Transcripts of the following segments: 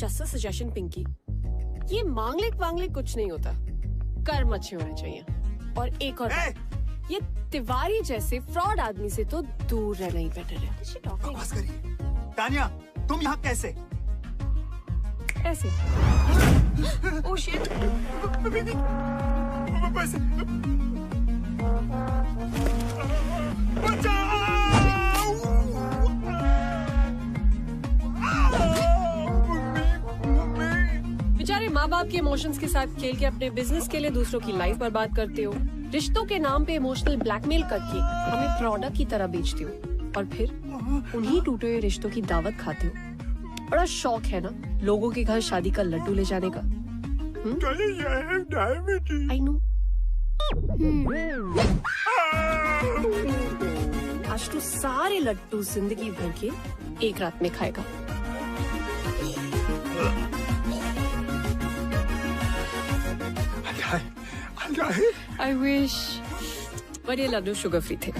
Just a suggestion Pinky, ये मांगलिक कुछ नहीं होता, कर्म अच्छे होने चाहिए। और एक और बात, ये तिवारी जैसे फ्रॉड आदमी से तो दूर रहना ही बेटर है। बकवास करिए। तानिया, तुम यहाँ कैसे? ऐसे। Oh shit. बेचारे माँ बाप के इमोशंस के साथ खेल के अपने बिजनेस के लिए दूसरों की लाइफ बर्बाद करते हो। रिश्तों के नाम पे इमोशनल ब्लैकमेल करके हमें प्रोडक्ट की तरह बेचते हो और फिर उन्हीं टूटे हुए रिश्तों की दावत खाते हो। बड़ा शौक है ना लोगों के घर शादी का लड्डू ले जाने का। I know. आज तो सारे लड्डू जिंदगी भर के एक रात में खाएगा। I wish, but ये लड्डू शुगर फ्री थे।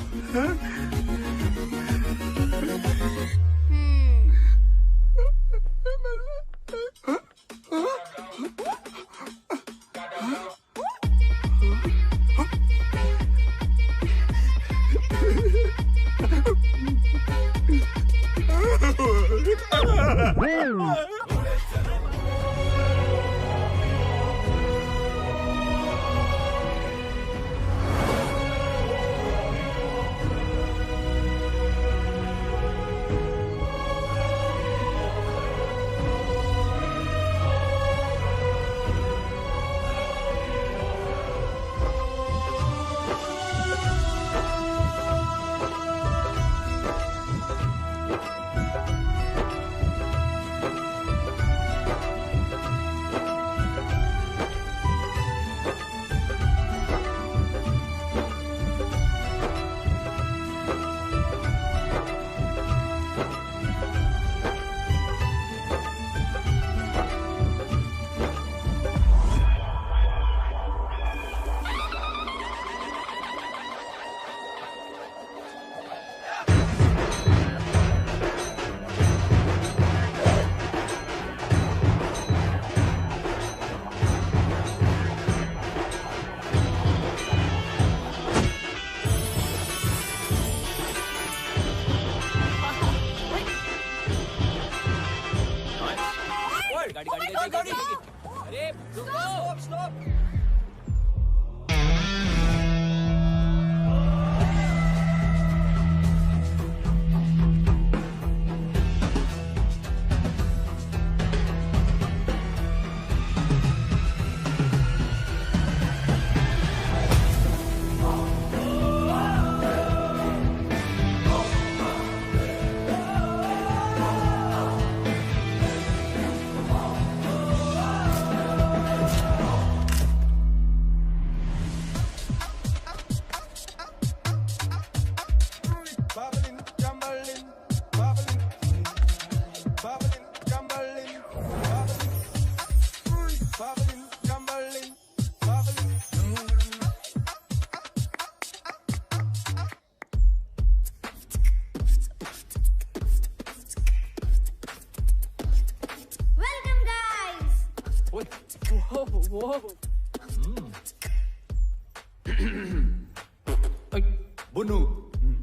बुनू।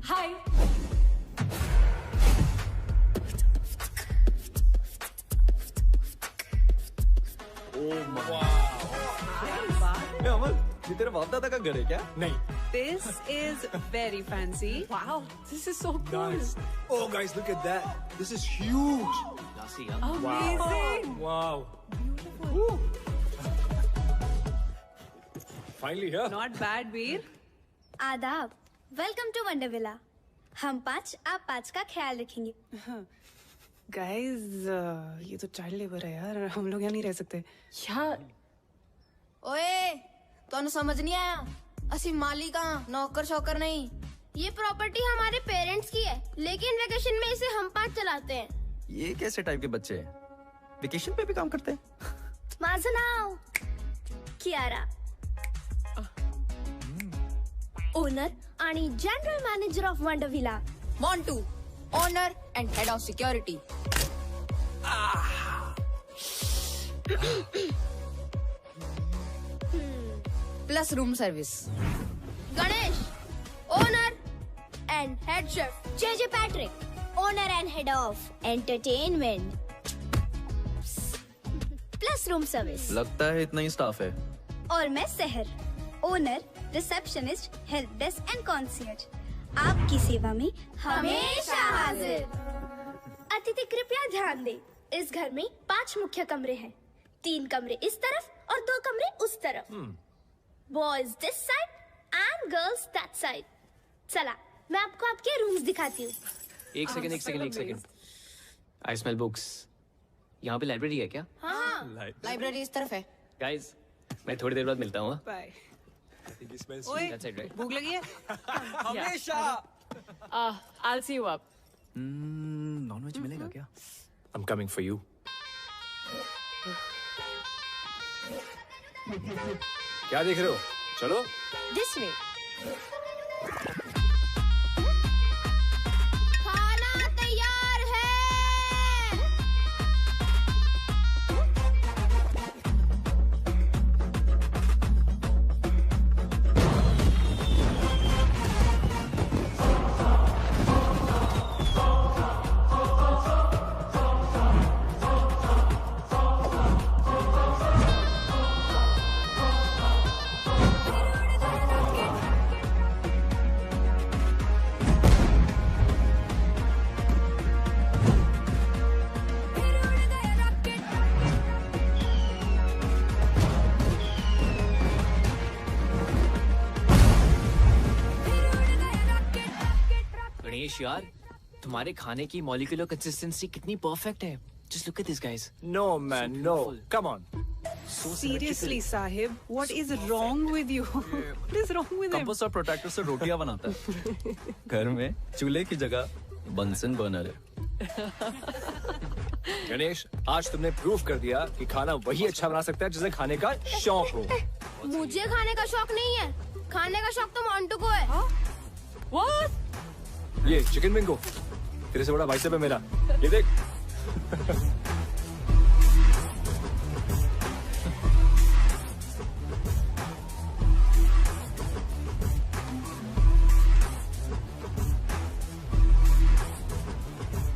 हाय। अमल, ये तेरे बाप दादा का घर है क्या? नहीं। This is very fancy. Wow, this is so cool. Nice. Oh guys, look at that. This is huge. Amazing. Wow. Beautiful. Finally here. Not bad, Veer. आदाब, वेलकम टू वंडरविला। हम 5 आप 5 का ख्याल रखेंगे। Guys, ये तो चाइल्ड लेबर है यार, हम लोग यहाँ नहीं रह सकते। यार ओए, तोनु समझ नहीं आया? असि मालिक नौकर शौकर नहीं। ये प्रॉपर्टी हमारे पेरेंट्स की है, लेकिन वेकेशन में इसे हम 5 चलाते हैं। ये कैसे टाइप के बच्चे हैं? वेकेशन पे भी काम करते हैं? माझं नाव कियारा, ओनर आणि general manager of Wondervilla. Montu, owner and head of security. Plus room service. Ganesh, owner and head chef. JJ Patrick, owner and head of entertainment. Plus room service. लगता है इतना ही स्टाफ है। और मैं Sahar, owner, receptionist, help desk and concierge. आपकी सेवा में हमेशा हाजिर। अतिथि कृपया ध्यान दें, इस घर में 5 मुख्य कमरे हैं। 3 कमरे इस तरफ और 2 कमरे उस तरफ। Boys this side and girls that side. चला, मैं आपको आपके रूम्स दिखाती हूँ। एक सेकंड। I smell books. यहाँ पे लाइब्रेरी है क्या? हाँ, लाइब्रेरी इस तरफ है। गाइस, मैं थोड़ी देर बाद मिलता हूँ। बाय। That's ओए, it, right? भूख लगी है? हमेशा। I'll see you up. Nonveg मिलेगा क्या? I'm coming for you. क्या देख रहे हो? चलो। This way. खाना तैयार है। गणेश यार, तुम्हारे खाने की मॉलिक्यूलर कंसिस्टेंसी कितनी परफेक्ट है। Just look at this, guys. No man, no. Come on. Seriously, Sahib, what is wrong with you? What is wrong with him? Compost और प्रोटेक्टर से रोटियां बनाता है। घर में चूल्हे की जगह बंसन बर्नर है। गणेश, आज तुमने प्रूव कर दिया कि खाना वही अच्छा बना सकता है जिसे खाने का शौक हो। मुझे खाने का शौक नहीं है, खाने का शौक तो मोंटू को है। What? ये चिकन बिंगो, तेरे से बड़ा भाई साहब है मेरा। ये देख।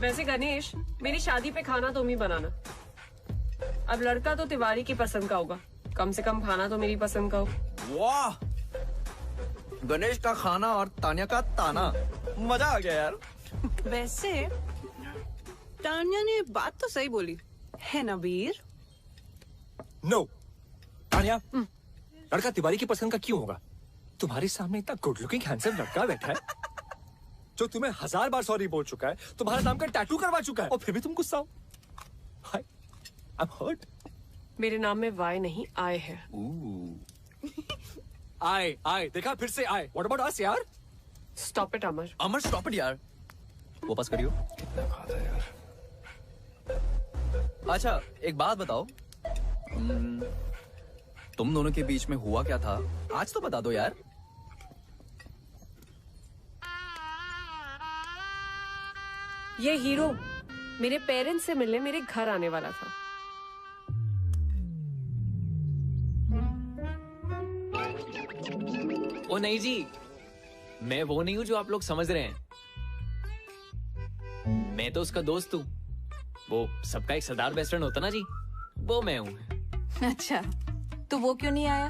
वैसे गणेश, मेरी शादी पे खाना तुम ही बनाना। अब लड़का तो तिवारी की पसंद का होगा, कम से कम खाना तो मेरी पसंद का हो। वाह, गणेश का खाना और तान्या का ताना, मजा आ गया यार। वैसे तान्या ने बात तो सही बोली है ना वीर? नो, तान्या, लड़का तिवारी की पसंद का क्यों होगा? तुम्हारे सामने इतना गुड लुकिंग हैंडसम लड़का बैठा है जो तुम्हें 1000 बार सॉरी बोल चुका है, तुम्हारे नाम का टैटू करवा चुका है, और फिर भी तुम गुस्सा हो। हाय, आई एम हर्ट। मेरे नाम में वाई नहीं आए है। आए, देखा, फिर से आए। What about us यार? Stop it Amar. Amar stop it यार, वापस करियो। कितना खाता है यार। अच्छा, एक बात बताओ, तुम दोनों के बीच में हुआ क्या था? आज तो बता दो यार। ये हीरो मेरे पेरेंट्स से मिलने मेरे घर आने वाला था। ओ नहीं जी, मैं वो नहीं हूँ जो आप लोग समझ रहे हैं। मैं तो उसका दोस्त हूँ। वो सबका एक सरदार बेस्ट फ्रेंड होता ना जी, वो मैं हूँ। अच्छा, तो वो क्यों नहीं आया?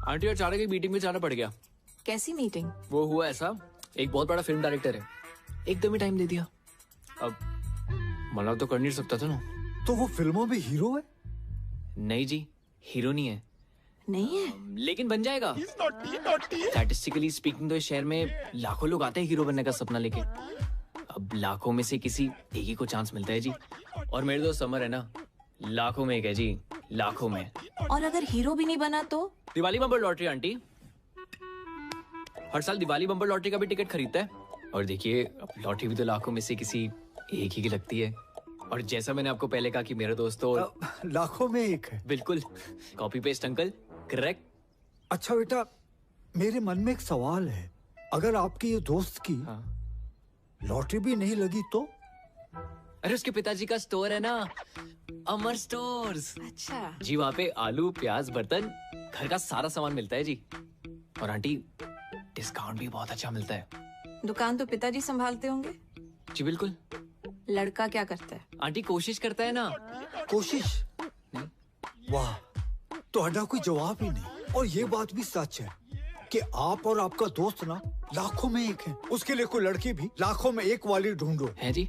आंटी और चारा की मीटिंग में जाना पड़ गया। कैसी मीटिंग? वो हुआ ऐसा, एक बहुत बड़ा फिल्म डायरेक्टर है, एकदम ही टाइम दे दिया। अब मना तो कर नहीं सकता था ना। तो वो फिल्मों में हीरो है? नहीं जी, हीरो नहीं है। नहीं है? लेकिन बन जाएगा। स्टैटिस्टिकली स्पीकिंग तो इस शहर में लाखों लोग आते हैं हीरो बनने का सपना लेके। अब लाखों में से किसी एक ही को चांस मिलता है जी। और मेरे दोस्त समर है ना, लाखों में एक है जी, लाखों में। और अगर हीरो भी नहीं बना तो? दिवाली बम्पर लॉटरी आंटी, हर साल दिवाली बम्पर लॉटरी का भी टिकट खरीदता है। और देखिए, अब लॉटरी भी तो लाखों में से किसी एक ही की लगती है। और जैसा मैंने आपको पहले कहा कि मेरे दोस्तों लाखों में एक है। बिल्कुल, कॉपी पेस्ट अंकल, करेक्ट। अच्छा बेटा, मेरे मन में एक सवाल है, अगर आपके ये दोस्त की लॉटरी भी नहीं लगी तो? अरे उसके पिताजी का स्टोर है ना, अमर स्टोर्स। अच्छा। जी वहाँ पे आलू, प्याज, बर्तन, घर का सारा सामान मिलता है जी। और आंटी डिस्काउंट भी बहुत अच्छा मिलता है। दुकान तो पिताजी संभालते होंगे। जी बिल्कुल। लड़का क्या करता है? आंटी कोशिश करता है ना। कोशिश? वाह, तो कोई जवाब ही नहीं। और ये बात भी सच है कि आप और आपका दोस्त ना लाखों में एक है। उसके लिए कोई लड़की भी लाखों में एक वाली ढूंढो। है जी।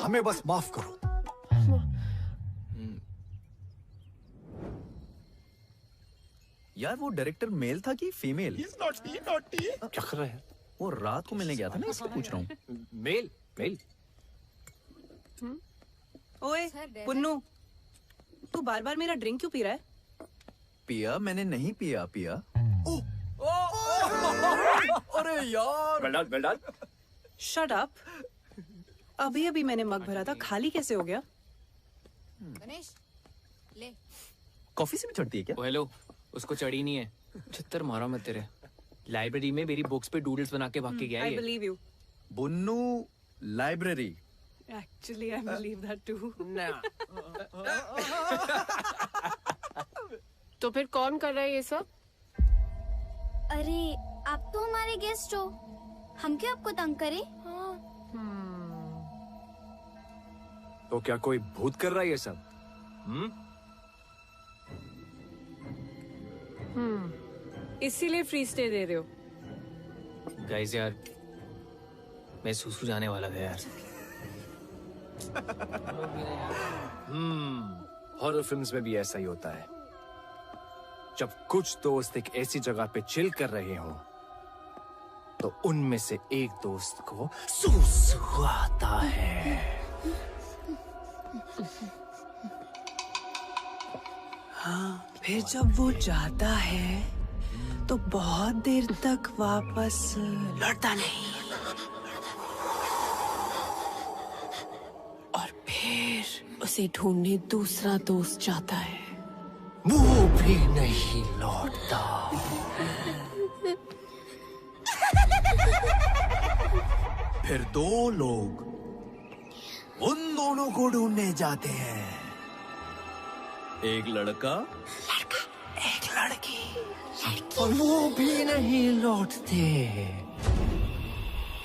हमें बस माफ करो। यार वो डायरेक्टर मेल था कि फीमेल? क्या कर रहे हैं? वो रात को मिलने गया था ना, इसलिए पूछ रहा हूँ। Mail mail. ओए पुन्नू, तू बार बार मेरा ड्रिंक क्यों पी रहा है? पिया मैंने नहीं पिया। पिया अरे यार। Well done. Shut up. अभी अभी मैंने मग भरा था, खाली कैसे हो गया? गणेश ले। कॉफी से भी चढ़ती है क्या? हेलो, उसको चढ़ी नहीं है। छित्तर मारा मत तेरे। लाइब्रेरी में मेरी बुक्स पे डूडल्स बना के भाग के गया आई ये। Believe you. Bunnu library. Actually I believe that too. तो फिर कौन कर रहा है ये सब? अरे आप तो हमारे गेस्ट हो, हम क्यों आपको तंग करें? तो क्या कोई भूत कर रहा है ये सब? इसीलिए फ्री स्टे दे रहे हो? गाइस यार, मैं सुसु जाने वाला था यार। हॉरर फिल्म्स में भी ऐसा ही होता है। जब कुछ दोस्त एक ऐसी जगह पे चिल कर रहे हो तो उनमें से एक दोस्त को सुसु आता है। हाँ, फिर जब वो जाता है तो बहुत देर तक वापस लौटता नहीं। और फिर उसे ढूंढने दूसरा दोस्त जाता है। वो भी नहीं लौटता। फिर दो लोग उन दोनों को ढूंढने जाते हैं। एक लड़का एक लड़की। और वो भी नहीं लौटते।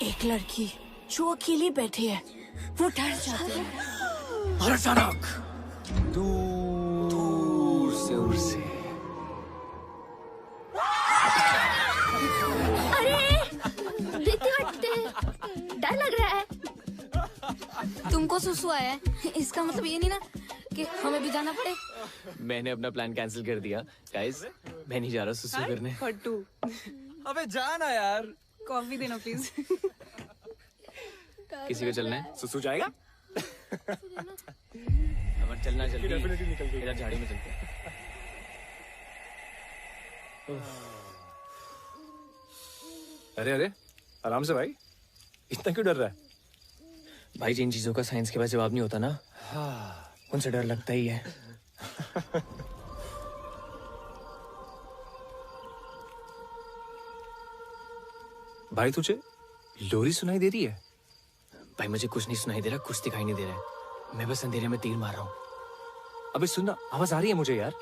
एक लड़की जो अकेली बैठी है, वो डर जाती है। और अचानक दूर से उड़ से देखते हटते, डर लग रहा है। तुमको सुसु आया है, इसका मतलब ये नहीं ना कि हमें भी जाना पड़े। मैंने अपना प्लान कैंसिल कर दिया। गाइस, मैं नहीं जा रहा सुसु करने। फट्टू, अबे जाना यार। कॉफी देना प्लीज। किसी को चलना है? सुसु जाएगा? अगर चलना जल्दी, इधर झाड़ी में चलते हैं। अरे आराम से भाई, इतना क्यों डर रहा है? भाई जिन चीजों का साइंस के पास जवाब नहीं होता ना, उनसे डर लगता ही है। भाई तुझे लोरी सुनाई दे रही है? भाई मुझे कुछ नहीं सुनाई दे रहा, कुछ दिखाई नहीं दे रहा है। मैं बस अंधेरे में तीर मार रहा हूँ। अबे सुनना, आवाज आ रही है मुझे यार।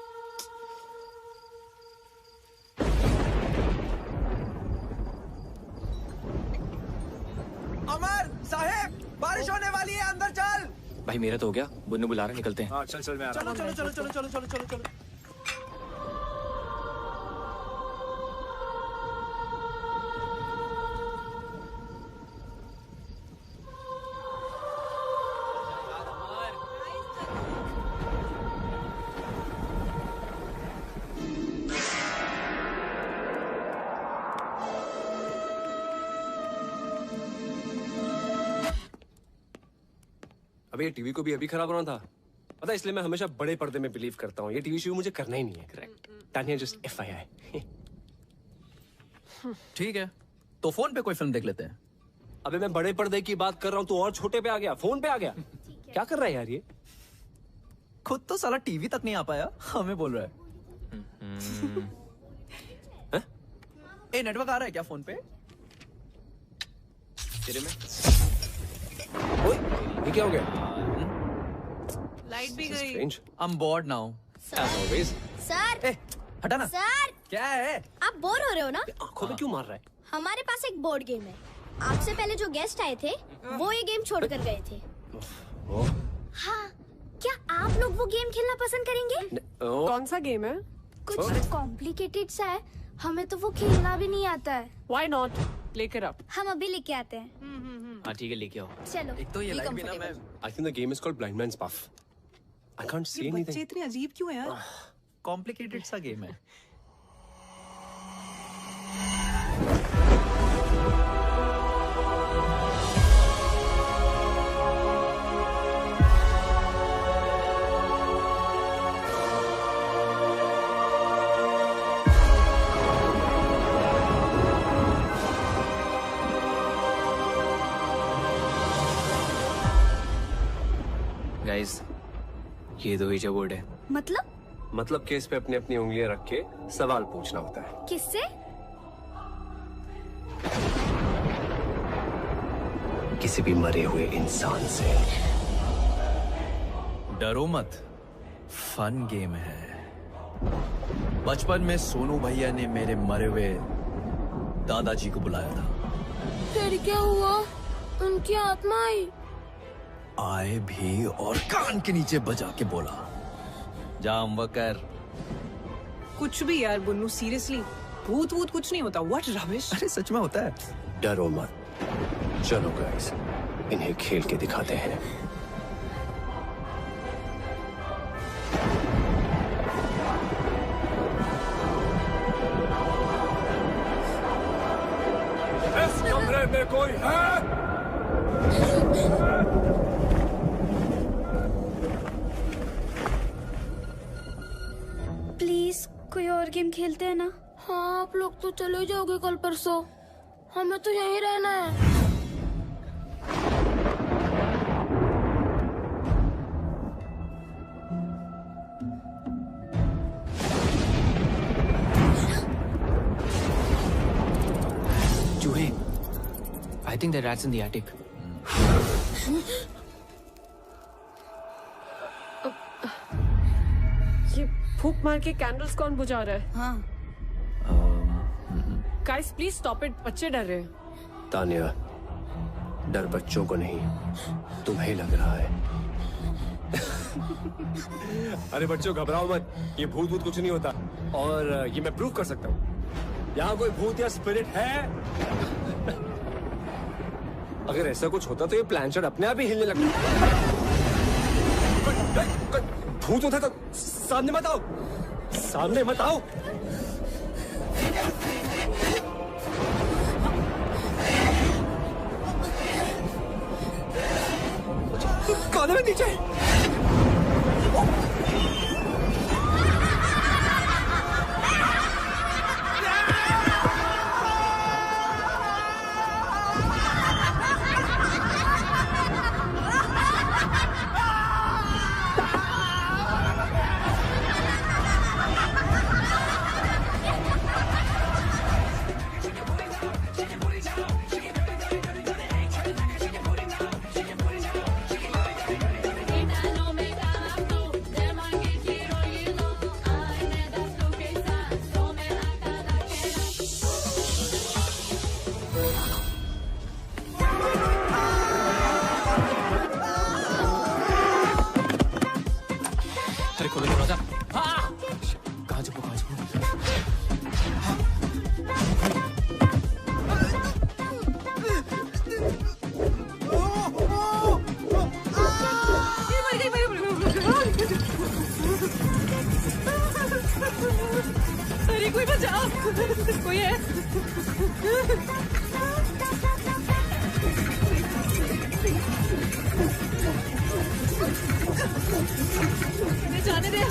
अमर साहेब, बारिश होने वाली है, अंदर चल। भाई मेरा तो हो गया, बुन्नू बुला रहा, निकलते हैं। हाँ चल मैं आ रहा हूँ। चलो। अबे ये टीवी को भी अभी खराब होना था, पता है, इसलिए मैं हमेशा बड़े पर्दे में बिलीव करता हूँ। ये टीवी शो मुझे करना ही नहीं है। करेक्ट। Tania just FYI। ठीक है, तो फोन पे कोई फिल्म देख लेते हैं। अबे मैं बड़े पर्दे की बात कर रहा हूँ, तू और छोटे पे आ गया, फोन पे आ गया। क्या कर रहा है यार ये? खुद तो साला टीवी तक नहीं आ पाया, हमें बोल रहा है। ए नेटवर्क आ रहा है क्या फोन पे? तेरे में? ओए ये क्या हो गया? लाइट भी गई। Strange. I'm bored now. As always. Sir हटा ना। सर क्या है? आप बोर हो रहे हो ना? आंखों में क्यों मार रहा है? हमारे पास एक बोर्ड गेम है। आपसे पहले जो गेस्ट आए थे वो ये गेम छोड़ कर गए थे। हाँ, क्या आप लोग वो गेम खेलना पसंद करेंगे? कौन सा गेम है? कुछ कॉम्प्लिकेटेड सा है, हमें तो वो खेलना भी नहीं आता है। Why not? लेकर आप। हम अभी लेके आते हैं। हाँ ठीक है, लेके आओ। चलो। एक तो ये लाइट भी ना मैं I think the game is called Blind Man's Buff. I can't see बच्चे anything. इतने अजीब क्यों हैं यार? कॉम्प्लिकेटेड सा गेम है। गाइस, ये दो ही बोर्ड है। मतलब केस पे अपनी अपनी उंगलियां रख के सवाल पूछना होता है। किससे? किसी भी मरे हुए इंसान से। डरो मत, फन गेम है। बचपन में सोनू भैया ने मेरे मरे हुए दादाजी को बुलाया था। फिर क्या हुआ? उनकी आत्मा आई। आए भी और कान के नीचे बजा के बोला, जाम वकर। कुछ भी यार बुन्नू, सीरियसली भूत वूत कुछ नहीं होता। What rubbish. अरे सच में होता है। डरो मत, चलो गाइस, इन्हें खेल के दिखाते हैं। इस कमरे में कोई है? प्लीज कोई और गेम खेलते हैं ना? हाँ, आप लोग तो चले जाओगे कल परसों, हमें तो यहीं रहना है। चूहे, I think the rat's in the attic. ये फूंक मार के कैंडल्स कौन बुझा रहा है? हाँ। गाइस प्लीज स्टॉप इट, बच्चे डर रहे हैं। तानिया, डर बच्चों को नहीं, तुम्हें लग रहा है। अरे बच्चों घबराओ मत, ये भूत भूत कुछ नहीं होता, और ये मैं प्रूव कर सकता हूँ। यहाँ कोई भूत या स्पिरिट है? अगर ऐसा कुछ होता तो ये प्लानचेट अपने आप ही हिलने लगता। भूत होता तो सामने मत आओ, सामने मत आओ। कान में नीचे। अरे खोलो दरवाजा। हाँ! कहाँ छुपो, कहाँ छुपो? अरे कोई बचाओ, कोई है? जाने दे।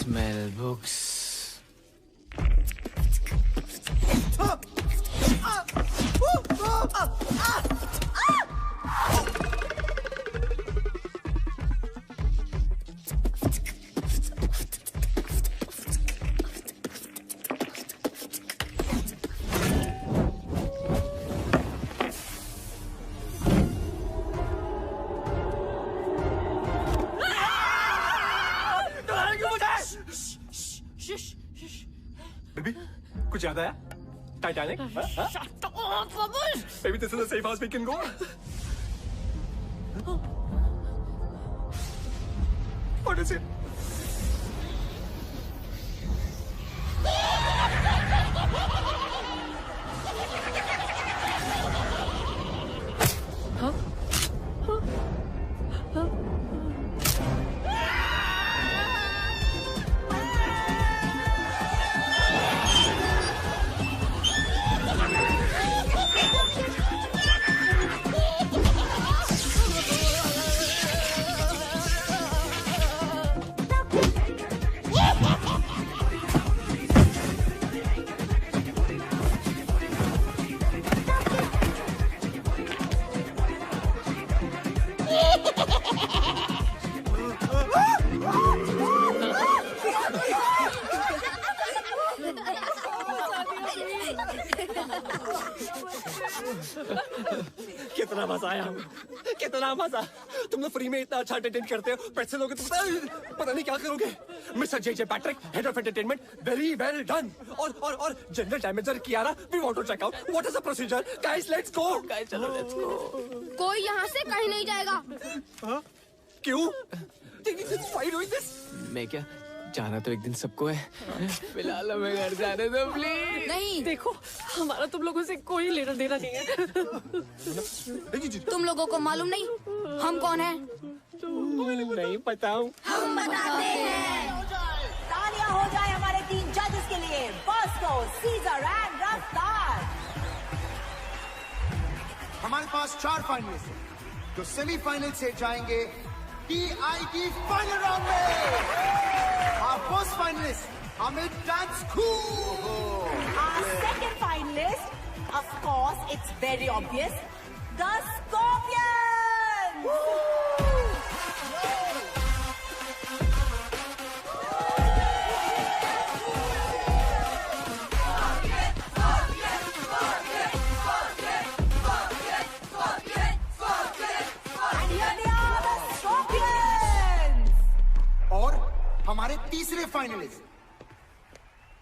smell books. बेबी कुछ याद आया? Titanic? Maybe this is the safe house we can go. What is it? कितना मजा आया, कितना मजा। तुम लोग फ्री में इतना अच्छा एंटरटेन करते हो, पैसे लोगे तो पता नहीं क्या करोगे। Mister J Patrick, head of entertainment, very well done. और general damager Kiara, we want to check out what is the procedure. Guys let's go. Guys चलो लेट्स गो। कोई यहाँ से कहीं नहीं जाएगा। क्यों? Why doing this? मैं क्या जाना तो एक दिन सबको है, फिलहाल हमें घर जाने दो प्लीज। नहीं देखो हमारा तुम लोगों से कोई लेना देना नहीं है। तुम लोगों को मालूम नहीं हम कौन हैं? नहीं पता हूँ। हम बताते हैं। तालियां हो जाए हमारे 3 जजेस के लिए, बॉस्को, सीजर एंड रफ्तार। हमारे पास 4 फाइनलिस्ट हैं जो सेमीफाइनल से जाएंगे TIT फाइनल राउंड में। Our first finalist, Amit Dance Cool. Our second finalist, of course, it's very obvious, the Scorpions. And here they are, the Scorpions. और हमारे तीसरे finalist,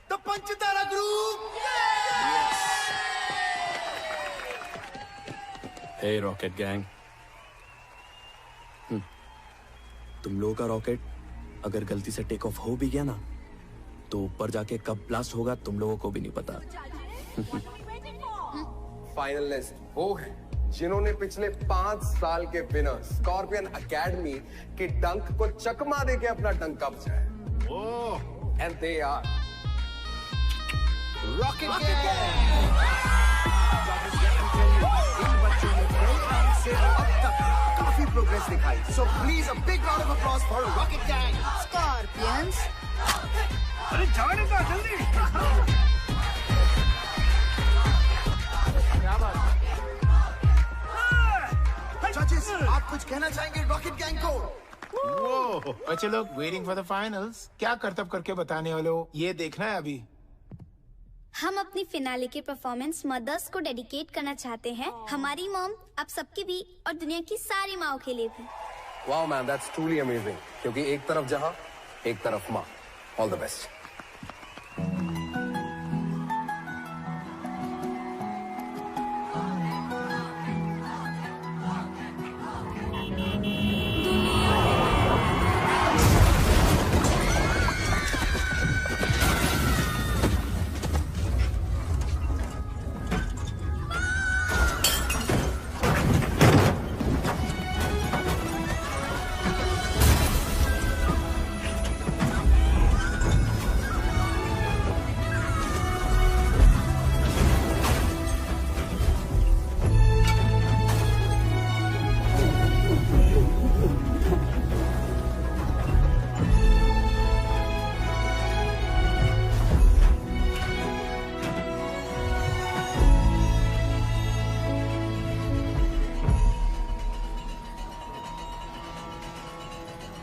the Panchtara group. Hey rocket gang, तुम लोगों का rocket अगर गलती से टेक ऑफ हो भी गया ना, तो ऊपर जाके कब ब्लास्ट होगा तुम लोगों को भी नहीं पता। फाइनलिस्ट वो है जिन्होंने पिछले 5 साल के विनर स्कॉर्पियन एकेडमी के डंक को चकमा देके अपना डंका बचाया। And they are rocket gang. इन बच्चों ने कई राउंड से अब तक काफी प्रोग्रेस दिखाई। So please a big round of applause for rocket gang. Scorpions. अरे जाने का जल्दी। जजेस, आप कुछ कहना चाहेंगे रॉकेट गैंग को? वो बच्चे लोग वेटिंग फॉर द फाइनल्स, क्या करतब करके बताने वाले हो, ये देखना है अभी। हम अपनी फिनाले के परफॉर्मेंस मदर्स को डेडिकेट करना चाहते हैं। हमारी मॉम, आप सबकी भी और दुनिया की सारी माओ के लिए भी। Wow man, that's truly amazing. क्योंकि एक तरफ जहां, एक तरफ मां। All the best.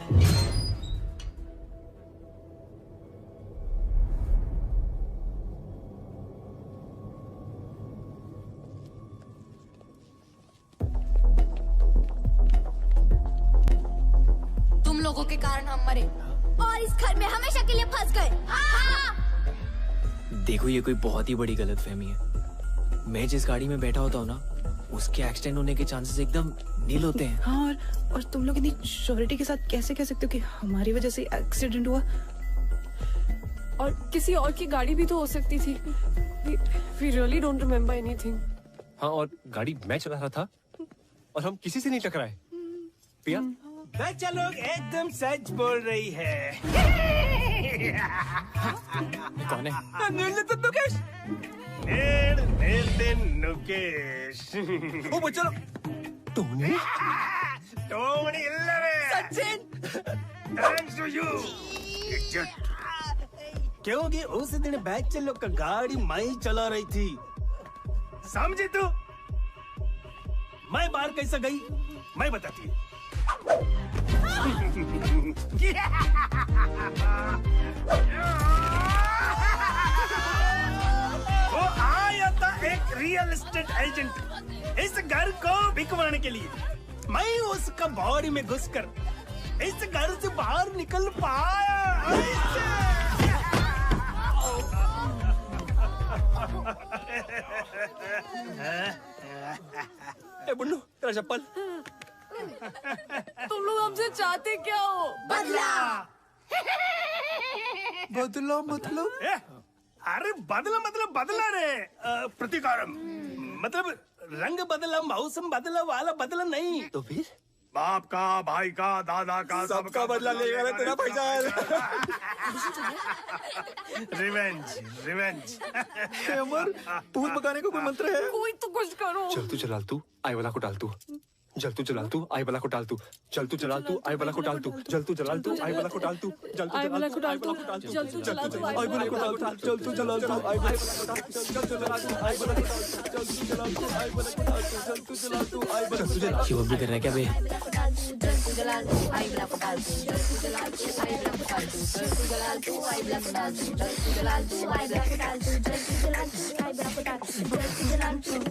तुम लोगों के कारण हम मरे और इस घर में हमेशा के लिए फंस गए। देखो ये कोई बहुत ही बड़ी गलतफहमी है। मैं जिस गाड़ी में बैठा होता हूँ ना, उसके एक्सीडेंट होने के चांसेस एकदम नील होते हैं। हाँ, और तुम लोग इतनी श्योरिटी के साथ कैसे कह सकते हो कि हमारी वजह से एक्सीडेंट हुआ? और किसी और की गाड़ी भी तो हो सकती थी। We really don't remember anything. हाँ, और गाड़ी मैं चला रहा था और हम किसी से नहीं टकराए। पिया? बच्चा लोग एकदम सच बोल रही है। कौन है? नुकेश। नुकेश। ओ बच्चा लोग। टोनी? टोनी इल्लरे। सचिन। Thanks to you. क्योंकि उस दिन बच्चे लोग का गाड़ी मैं ही चला रही थी। समझी तू? मैं बाहर कैसे गई? मैं बताती हूँ। वो आया था एक रियल एस्टेट एजेंट इस घर को बिकवाने के लिए। मैं उसका बॉडी में घुसकर इस घर से बाहर निकल पाया। ए बुन्नू, तेरा चप्पल। तुम लोग हमसे चाहते क्या हो? बदला। बदला मतलब? अरे बदला मतलब बदला रे। प्रतिकारम मतलब रंग बदला, मौसम बदला वाला बदला नहीं। तो फिर? बाप का, भाई का, दादा का, सबका बदला लेगा ना तेरा भाईजान। Revenge, revenge. अमर, भूत भगाने का कोई मंत्र है? कोई तो कुछ करो। चल तू जलाल तू, आई वाला को डाल तू। जल तू जलाल तू, आई वाला को डाल तू। चल तू जलाल तू, आई वाला को डाल तू। जल तू जलाल तू, आई वाला को डाल तू। जल तू जलाल तू, आई वाला को डाल तू। जल तू जलाल तू, आई वाला को डाल तू। जल तू जलाल तू, आई वाला को डाल तू। जल तू जलाल तू, आई वाला को डाल तू। जल तू जलाल तू, आई वाला को डाल तू। जल तू जलाल तू, आई वाला को डाल तू। ये वो भी कर रहा है क्या बे?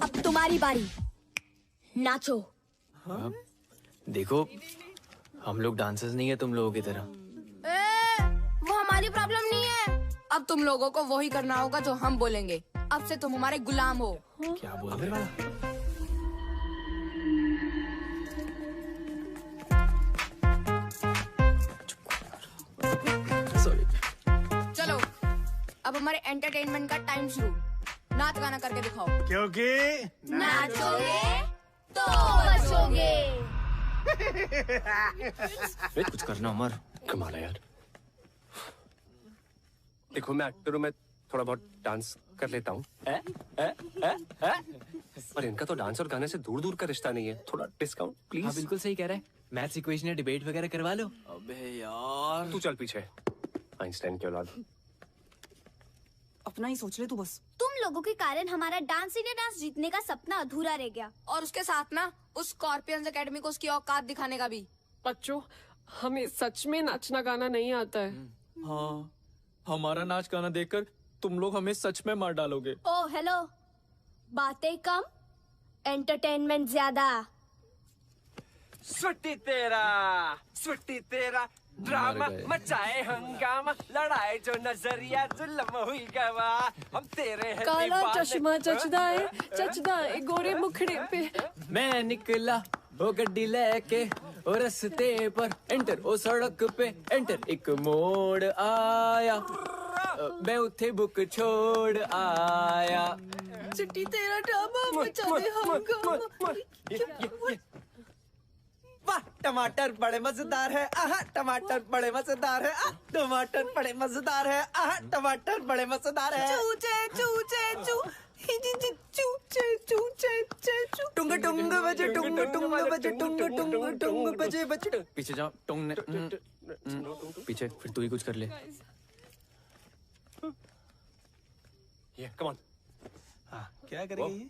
अब तुम्हारी बारी, नाचो। देखो, हम लोग डांसर्स नहीं है तुम लोगों की तरह। वो हमारी प्रॉब्लम नहीं है। अब तुम लोगों को वही करना होगा जो हम बोलेंगे। अब से तुम हमारे गुलाम हो। क्या बोल रहे हो? चलो, अब हमारे एंटरटेनमेंट का टाइम शुरू। नाच गाना करके दिखाओ। क्योंकि नाचोगे तो बचोगे। कुछ करना अमर। कमाल है यार। देखो मैं एक्टर हूँ, मैं थोड़ा बहुत डांस कर लेता हूँ। पर इनका तो डांस और गाने से दूर दूर का रिश्ता नहीं है। थोड़ा डिस्काउंट प्लीज। हाँ बिल्कुल सही कह रहा है। मैथ्स इक्वेशन या डिबेट वगैरह करवा लो। अबे यार तू चल पीछे, आइंस्टाइन की औलाद। अपना ही सोच ले तू बस। तुम लोगों के कारण हमारा डांस इंडिया डांस जीतने का सपना अधूरा रह गया। और उसके साथ ना उस स्कॉर्पियंस एकेडमी को उसकी औकात दिखाने का भी। बच्चों, हमें सच में नाचना गाना नहीं आता है। हाँ, हमारा नाच गाना देखकर तुम लोग हमें सच में मार डालोगे। ओ हेलो, बातें कम, एंटरटेनमेंट ज्यादा। सुट्टी तेरा ड्रामा मचाए हंगामा, लड़ाई जो नजरिया जुल्म हुई गवा, हम तेरे हैं काला दीवाने। चश्मा चचदा है गोरे मुखड़े पे। मैं निकला वो गड्डी लेके ओ रस्ते पर एंटर ओ सड़क पे एंटर एक मोड़ आया, मैं उठे बुक छोड़ आया। चिट्टी तेरा ड्रामा मचाए हंगामा। वाह टमाटर बड़े मजेदार है, आहा टमाटर बड़े मजेदार है, आह टमाटर बड़े मजेदार है, आहा टमाटर बड़े मजेदार है। चूचे चूचे चू टुंग टुंग बजे टुंग टुंग बजे टुंग टुंग टुंग बजे बजे। पीछे जाओ टोंग ने पीछे, फिर तू ही कुछ कर ले। ये कम ऑन। क्या करेगी?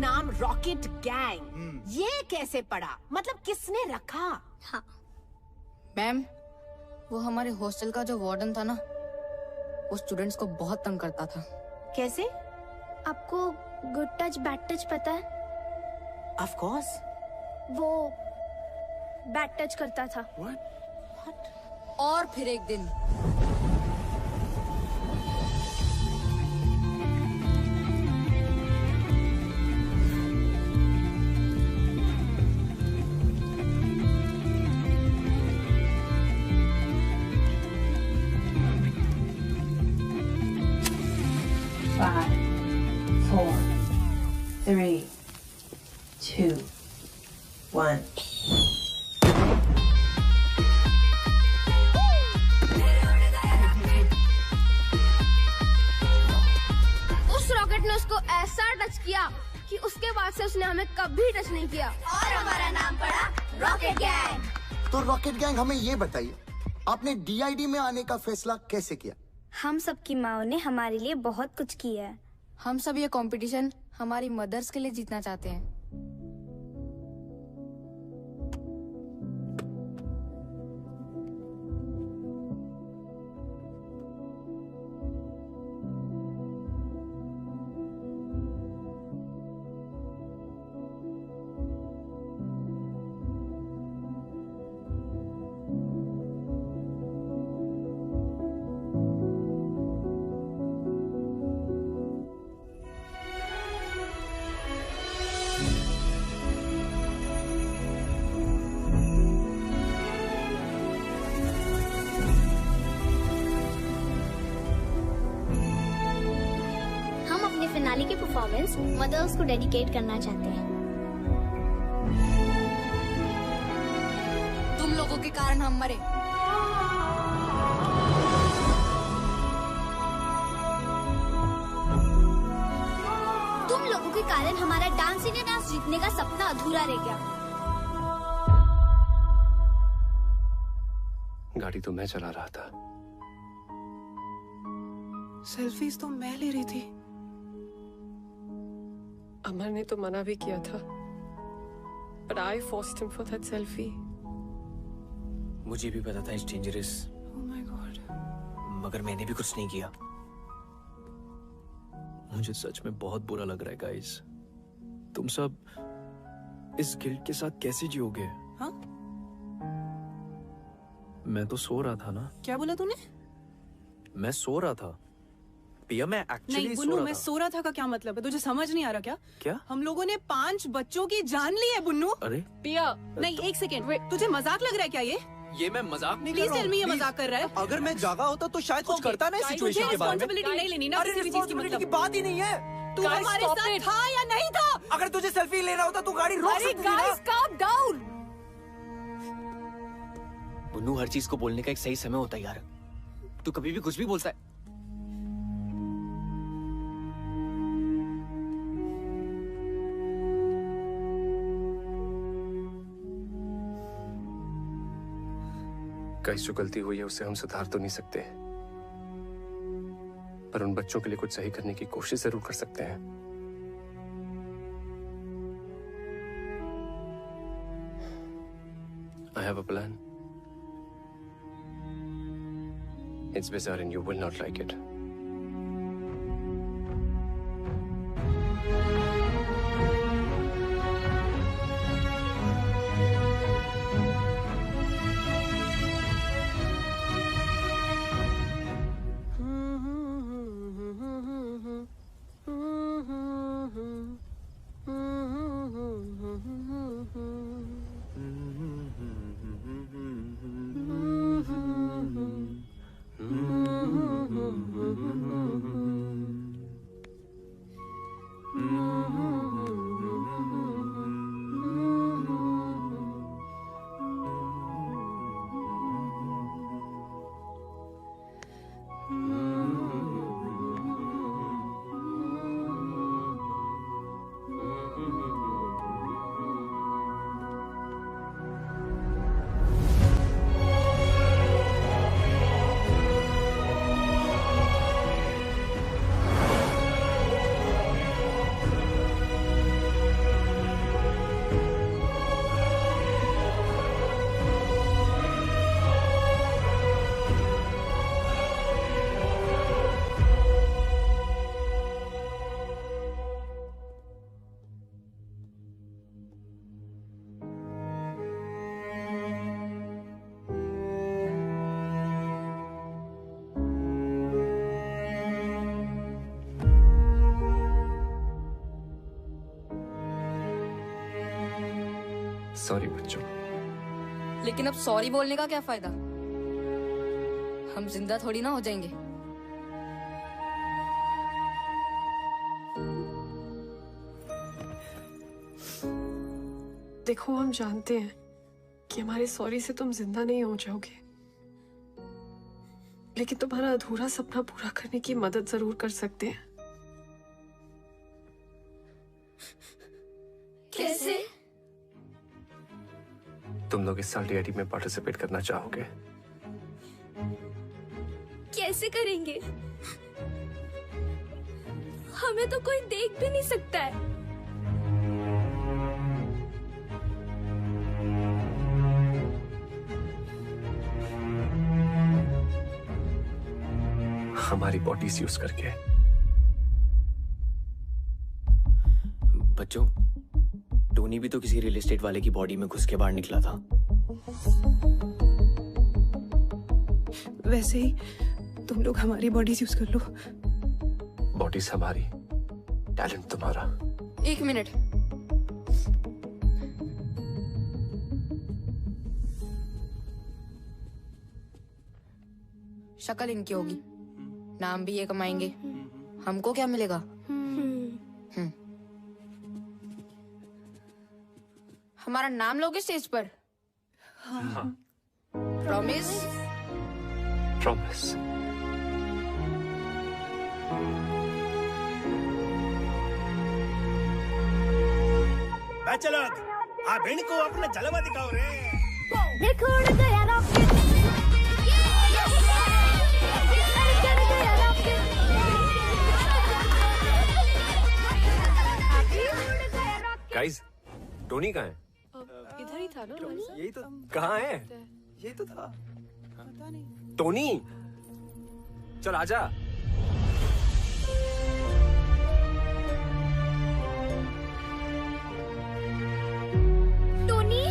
नाम रॉकेट गैंग ये कैसे पड़ा? मतलब किसने रखा? हाँ मैम, वो हमारे हॉस्टल का जो वार्डन था ना, वो स्टूडेंट्स को बहुत तंग करता था। कैसे? आपको गुड टच बैड टच पता है? Of course. वो बैड टच करता था। और फिर एक दिन Five, 4, 3, 2, 1. उस रॉकेट ने उसको ऐसा टच किया कि उसके बाद से उसने हमें कभी टच नहीं किया और हमारा नाम पड़ा रॉकेट गैंग। तो रॉकेट गैंग, हमें ये बताइए, आपने DID में आने का फैसला कैसे किया? हम सबकी माओ ने हमारे लिए बहुत कुछ किया है। हम सब ये कंपटीशन हमारी मदर्स के लिए जीतना चाहते हैं। फिनाले की परफॉर्मेंस मदर्स को डेडिकेट करना चाहते हैं। तुम लोगों के कारण हम मरे। तुम लोगों के कारण हमारा डांस इंडिया डांस जीतने का सपना अधूरा रह गया। गाड़ी तो मैं चला रहा था। सेल्फीज तो मैं ले रही थी। अमर ने तो मना भी किया था, but I forced him for that selfie. मुझे भी पता था it's dangerous. Oh my God. मगर मैंने भी कुछ नहीं किया। मुझे सच में बहुत बुरा लग रहा है गाइस। तुम सब इस गिल्ट के साथ कैसे जियोगे? हाँ? मैं तो सो रहा था ना। क्या बोला तूने? मैं सो रहा था पिया, मैं एक्चुअली नहीं बुन्नू, मैं सो रहा था का क्या मतलब है? तुझे समझ नहीं आ रहा क्या? क्या? हम लोगों ने 5 बच्चों की जान ली है बुन्नू। अरे पिया, नहीं एक सेकेंड, तुझे मजाक लग रहा है क्या ये मैं मजाक नहीं कर प्लीज रहा हूँ। टेल मी ये मजाक कर रहा है? अगर मैं जागा होता तो शायद कुछ करता ना इस सिचुएशन के बारे में। रिस्पांसिबिलिटी नहीं लेनी ना अरे किसी भी चीज की, रिस्पांसिबिलिटी की मतलब बात ही नहीं है। तू हमारे साथ था या नहीं था? अगर तुझे सेल्फी लेना होता तो गाड़ी रोक सकती थी ना। Guys calm down. बुन्नू, हर चीज को बोलने का एक सही समय होता है यार। तू कभी भी कुछ भी बोलता है। गाइस, जो गलती हुई है उसे हम सुधार तो नहीं सकते, पर उन बच्चों के लिए कुछ सही करने की कोशिश जरूर कर सकते हैं। I have a plan. It's bizarre and you will not like it. Sorry बच्चों। लेकिन अब सॉरी बोलने का क्या फायदा? हम जिंदा थोड़ी ना हो जाएंगे। देखो, हम जानते हैं कि हमारे सॉरी से तुम जिंदा नहीं हो जाओगे, लेकिन तुम्हारा अधूरा सपना पूरा करने की मदद जरूर कर सकते हैं। कैसे? तुम लोग इस साल DID में पार्टिसिपेट करना चाहोगे? कैसे करेंगे? हमें तो कोई देख भी नहीं सकता है। हमारी बॉडीज यूज करके। बच्चों, टोनी भी तो किसी रियल एस्टेट वाले की बॉडी में घुस के बाहर निकला था। वैसे ही तुम लोग हमारी बॉडीज यूज कर लो। बॉडीज हमारी, टैलेंट तुम्हारा। 1 मिनट। शक्ल इनकी होगी, नाम भी ये कमाएंगे, हमको क्या मिलेगा? हमारा नाम लोगे स्टेज पर? हाँ। प्रॉमिस? प्रॉमिस। चलो, आप इनको अपना जलवा दिखाओ रे। देखो उड़ गया रॉकेट। गाइस, टोनी कहाँ है? इधर ही था ना? यही तो। कहाँ है? यही तो था। टोनी, चल आजा। Tony,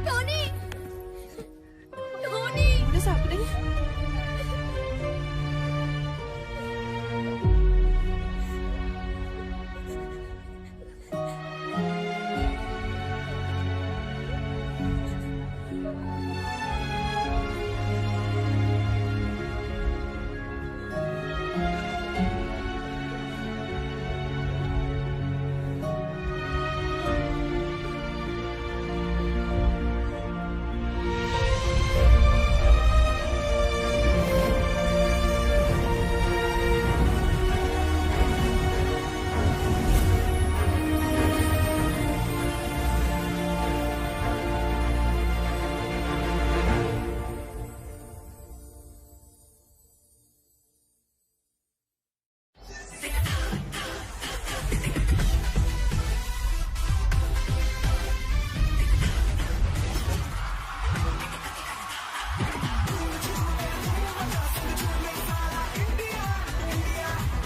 Tony, Tony. What is happening?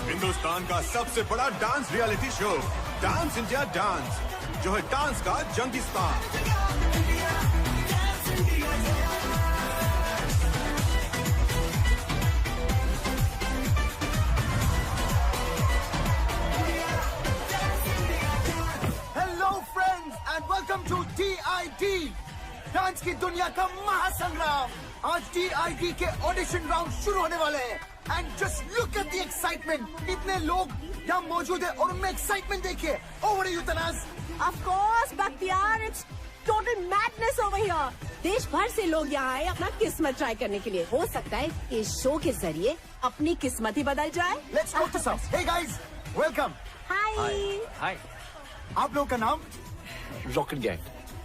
Hindustan का सबसे बड़ा dance reality show dance India dance, जो है डांस का जंगिस्तान। Hello friends and welcome to DID, dance की दुनिया का महासंग्राम। आज DID के ऑडिशन राउंड शुरू होने वाले हैं and just look at the excitement. इतने लोग यहाँ मौजूद है और उनमें एक्साइटमेंट देखिए। Over you Tanaaz. Of course, Bakhtiar, it's total madness over here. देश भर से लोग यहाँ आए अपना किस्मत ट्राई करने के लिए। हो सकता है इस शो के जरिए अपनी किस्मत ही बदल जाए। Let's go to some. Hey guys, welcome. Hi. हाय। आप लोगों का नाम? Rocket gang.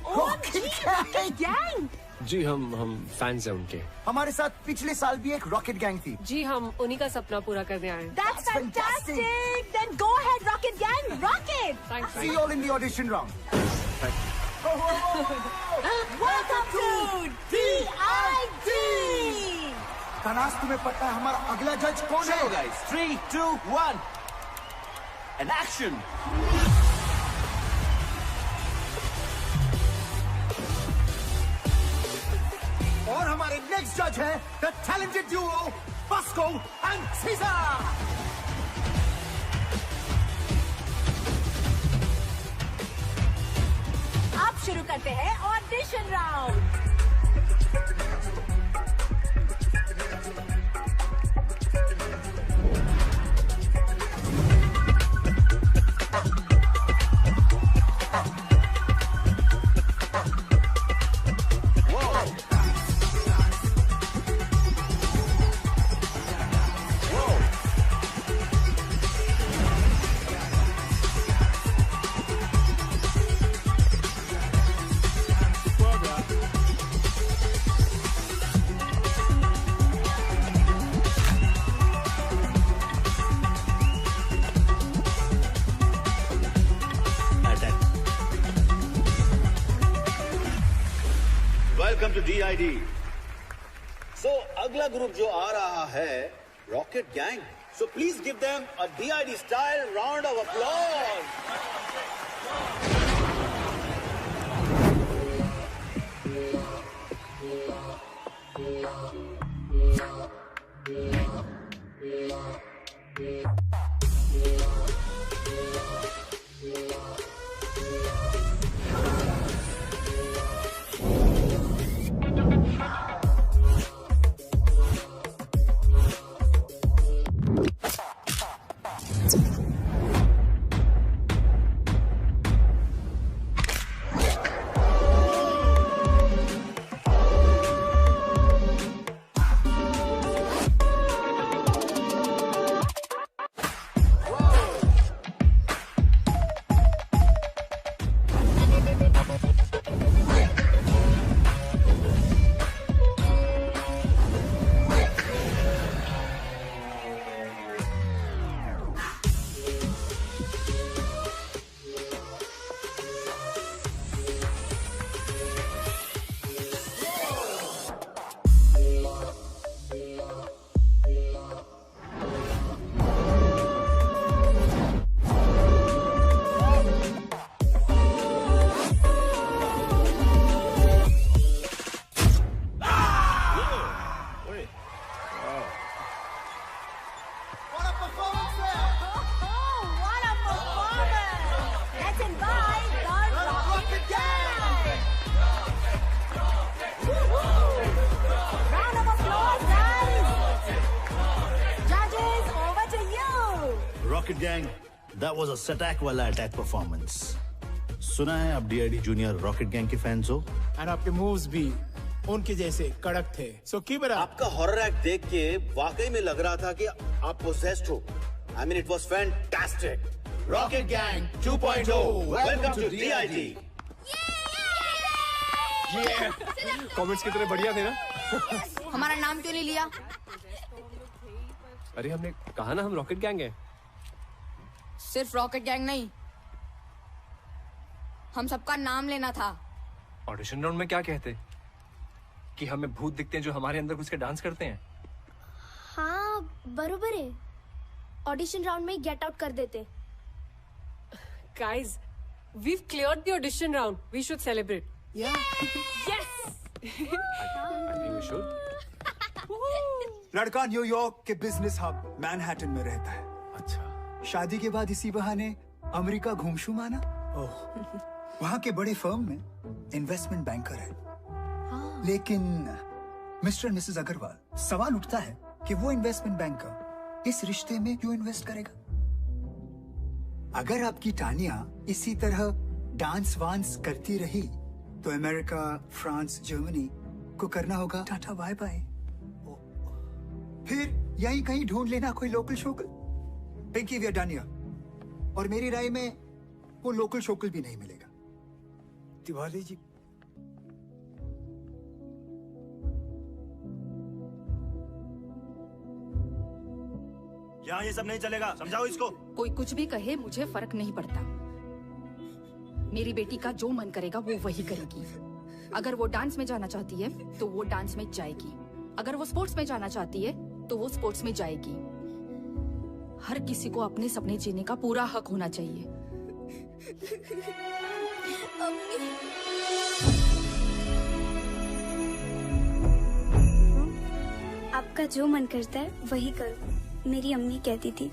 Rocket gang? जी, हम फैंस हैं उनके। हमारे साथ पिछले साल भी एक रॉकेट गैंग थी। जी, हम उन्हीं का सपना पूरा करने आए हैं। That's fantastic. Then go ahead, Rocket Gang. Rocket. Thanks. See you all in the audition round. Welcome to DID. Tanaz, तुम्हें पता है हमारा अगला जज कौन है? guys, 3, 2, 1, and action. और हमारे नेक्स्ट जज है the talented duo Bosco and Caesar. अब शुरू करते हैं audition round. Welcome to DID। So अगला ग्रुप जो आ रहा है rocket gang. So please give them a DID style round of applause. Rocket gang, that was a सटैक वाला अटैक परफॉर्मेंस। सुना है आप DID जूनियर रॉकेट गैंग के फैंस हो, और आपके मूव्स भी उनके जैसे कड़क थे। So keep it up. आपका हॉरर एक्ट देख के वाकई में लग रहा था कि आप पोसेस्ड हो। I mean it was fantastic। Rocket gang 2.0 welcome to DID। Comments कितने बढ़िया थे ना। हमारा नाम क्यों नहीं लिया? अरे हमने कहा ना हम रॉकेट गैंग है। सिर्फ रॉकेट गैंग नहीं, हम सबका नाम लेना था। ऑडिशन राउंड में क्या कहते कि हमें भूत दिखते हैं जो हमारे अंदर घुस के डांस करते हैं। हाँ बरोबर है, ऑडिशन राउंड में गेट आउट कर देते। Guys, we've cleared the audition round. We should celebrate. Yeah. Yes. I think we should. लड़का न्यूयॉर्क के बिजनेस हब मैनहट्टन में रहता है। अच्छा। शादी के बाद इसी बहाने अमेरिका घूमशू माना। वहाँ के बड़े फर्म में इन्वेस्टमेंट बैंकर है। लेकिन मिस्टर मिसेस अग्रवाल, सवाल उठता है कि वो इन्वेस्टमेंट बैंकर इस रिश्ते में क्यों इन्वेस्ट करेगा? अगर आपकी टानिया इसी तरह डांस वांस करती रही तो अमेरिका, फ्रांस, जर्मनी को करना होगा टाटा बाय बाय। फिर यहीं कहीं ढूंढ लेना कोई लोकल शोकल। Pinky we are done here. और मेरी राय में वो लोकल शोकल भी नहीं मिलेगा। तिवारी जी, यहाँ ये सब नहीं चलेगा, समझाओ इसको। कोई कुछ भी कहे मुझे फर्क नहीं पड़ता। मेरी बेटी का जो मन करेगा वो वही करेगी। अगर वो डांस में जाना चाहती है तो वो डांस में जाएगी, अगर वो स्पोर्ट्स में जाना चाहती है तो वो स्पोर्ट्स में जाएगी। हर किसी को अपने सपने जीने का पूरा हक होना चाहिए। आपका जो मन करता है वही करो, मेरी अम्मी कहती थी।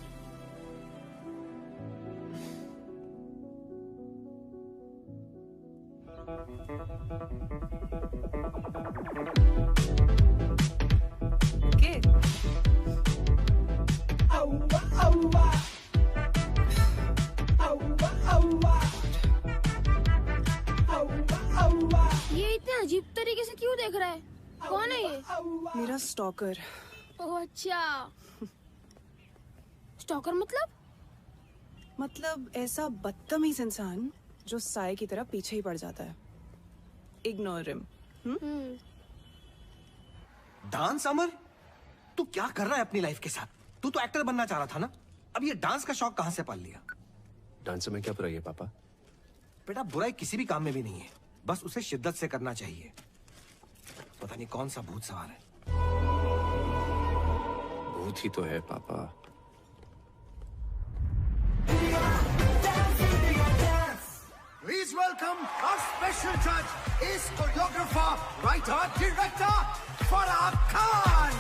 Okay. ये इतने अजीब तरीके से क्यों देख रहा है? कौन है ये? मेरा स्टॉकर। ओह अच्छा। स्टॉकर मतलब ऐसा बदतमीज इंसान जो साए की तरह पीछे ही पड़ जाता है। Ignore him. डांस अमर, तू क्या कर रहा है अपनी लाइफ के साथ? तू तो एक्टर बनना चाह रहा था ना? अब ये डांस का शौक कहां से पाल लिया? डांस में क्या बुराई है पापा? बेटा बुराई किसी भी काम में भी नहीं है, बस उसे शिद्दत से करना चाहिए। पता नहीं कौन सा भूत सवार है। भूत ही तो है पापा। Please welcome our special judge, is choreographer, writer, director, Farah Khan.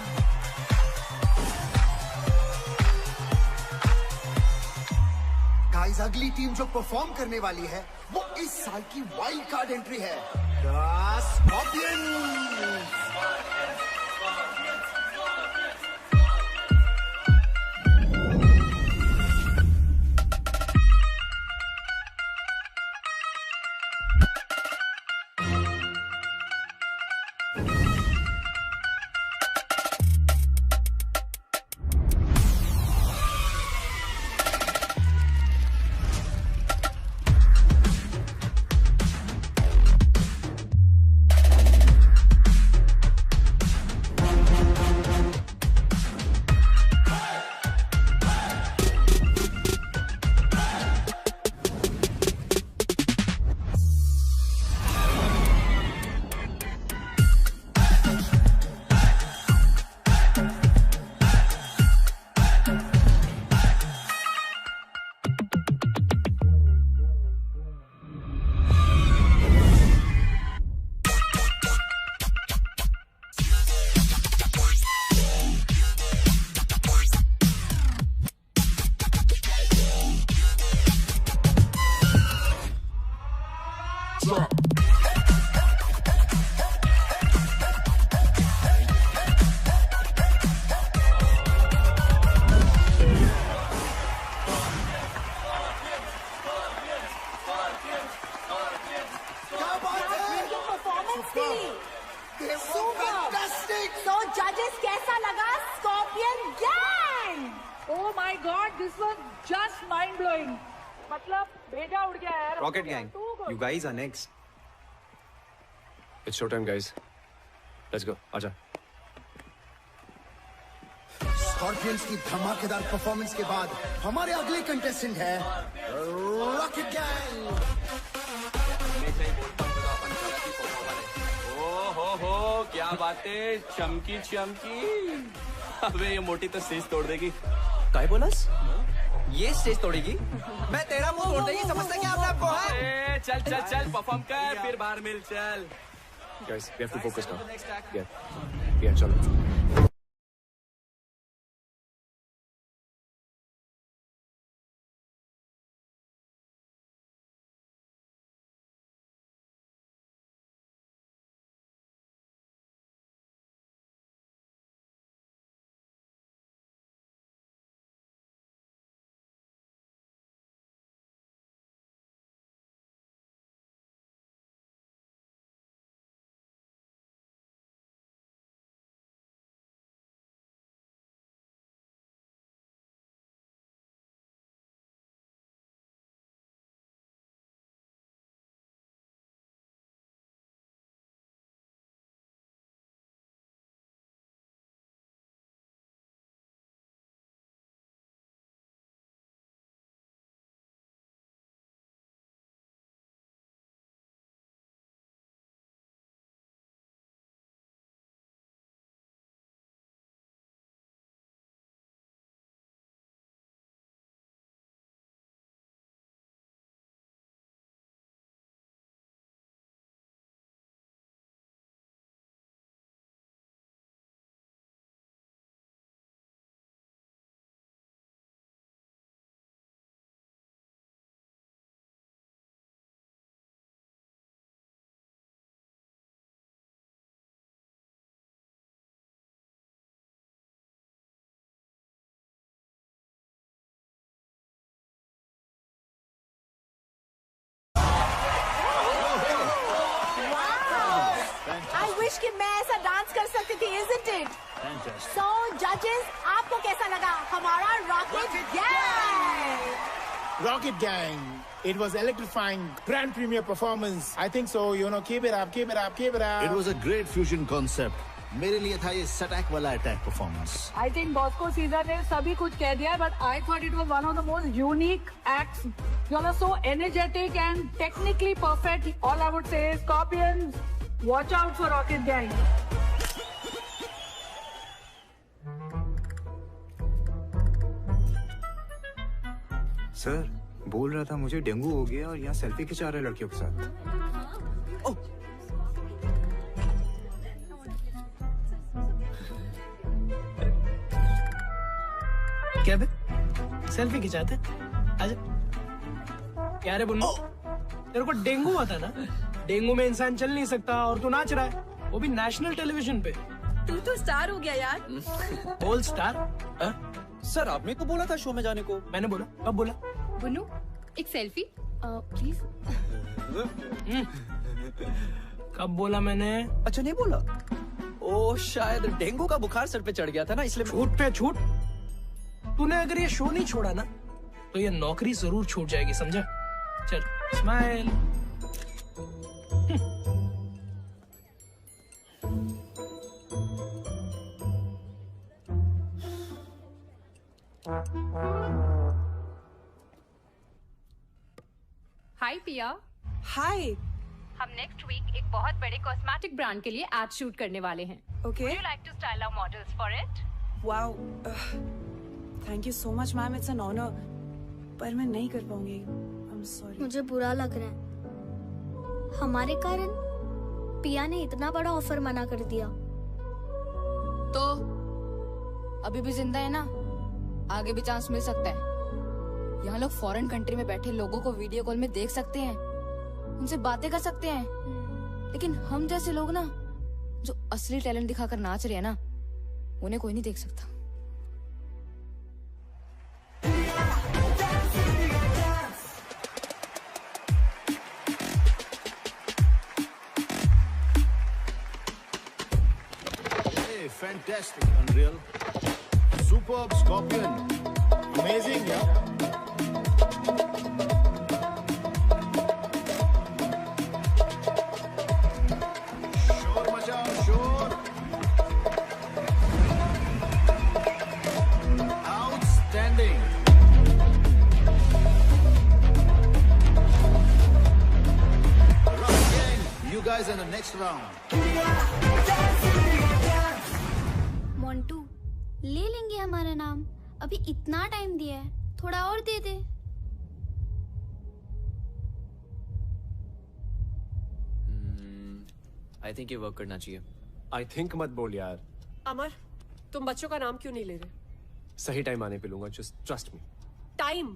Guys, अगली टीम जो परफॉर्म करने वाली है वो इस साल की वाइल्ड कार्ड एंट्री है, The Scorpions. Rocket Gang, you guys are next. It's showtime, guys. Let's go. आजा. स्कॉर्पियंस की धमाकेदार परफॉर्मेंस के बाद हमारे अगले कंटेस्टेंट है रॉकेट गैंग। हो क्या बातें, चमकी चमकी। अबे ये मोटी तो स्टेज तोड़ देगी। काय बोलस? ये स्टेज तोड़ेगी? मैं तेरा मुंह तोड़ देगी, समझता क्या अपने आप को है? चल चल चल परफॉर्म कर, फिर बाहर मिल चल। Guys, we have to focus now. Yeah, चलो. Fantastic. So judges, आपको कैसा लगा हमारा rocket gang? Rocket Gang. It was electrifying, grand premiere performance. I think so. Keep it up, keep it up, keep it up. It was a great fusion concept. मेरे लिए था ये सटैक वाला attack performance. I think Bosco Caesar ने सभी कुछ कह दिया, but I thought it was one of the most unique acts. You know, so energetic and technically perfect. All I would say is, Scorpions, watch out for Rocket Gang. Sir बोल रहा था मुझे dengue हो गया और यहाँ selfie खिंचा रहे लड़कियों के साथ. क्या बे? सेल्फी खिंचाते? आजा. क्या रे बुन्नू? तेरे को डेंगू हुआ था ना? डेंगू में इंसान चल नहीं सकता और तू नाच रहा है, वो भी नेशनल टेलीविजन पे. तू तो स्टार हो गया यार. All star? सर आपने तो बोला था शो में जाने को. मैंने बोला. कब बोला? बुन्नू एक सेल्फी प्लीज. कब बोला मैंने? अच्छा नहीं बोला. ओ शायद डेंगू का बुखार सर पे चढ़ गया था ना, इसलिए. छूट पे छूट. तूने अगर ये शो नहीं छोड़ा ना तो ये नौकरी जरूर छूट जाएगी, समझा? चल स्माइल. हाय पिया. हाय. हम नेक्स्ट वीक एक बहुत बड़े कॉस्मेटिक ब्रांड के लिए एड शूट करने वाले हैं. Okay. Would you like to style our models for it? Wow. Thank you so much, ma'am. It's an honor. पर मैं नहीं कर पाऊंगी. I'm sorry. मुझे बुरा लग रहा है. हमारे कारण पिया ने इतना बड़ा ऑफर मना कर दिया. तो अभी भी जिंदा है ना, आगे भी चांस मिल सकता है. यहाँ लोग फॉरेन कंट्री में बैठे लोगों को वीडियो कॉल में देख सकते हैं, उनसे बातें कर सकते हैं. लेकिन हम जैसे लोग ना, जो असली टैलेंट दिखाकर नाच रहे हैं ना, उन्हें कोई नहीं देख सकता. Hey, fantastic, Unreal. Superb, Scorpion. Amazing, yeah. शोर मचाओ, शोर. Outstanding. Rocket Gang, you guys in the next round. Montu, ले लेंगे हमारा नाम. अभी इतना टाइम दिया है, थोड़ा और दे दे. आई थिंक ये वर्क करना चाहिए. आई थिंक मत बोल यार. अमर, तुम बच्चों का नाम क्यों नहीं ले रहे? सही टाइम आने पे लूंगा, जस्ट ट्रस्ट मी. टाइम?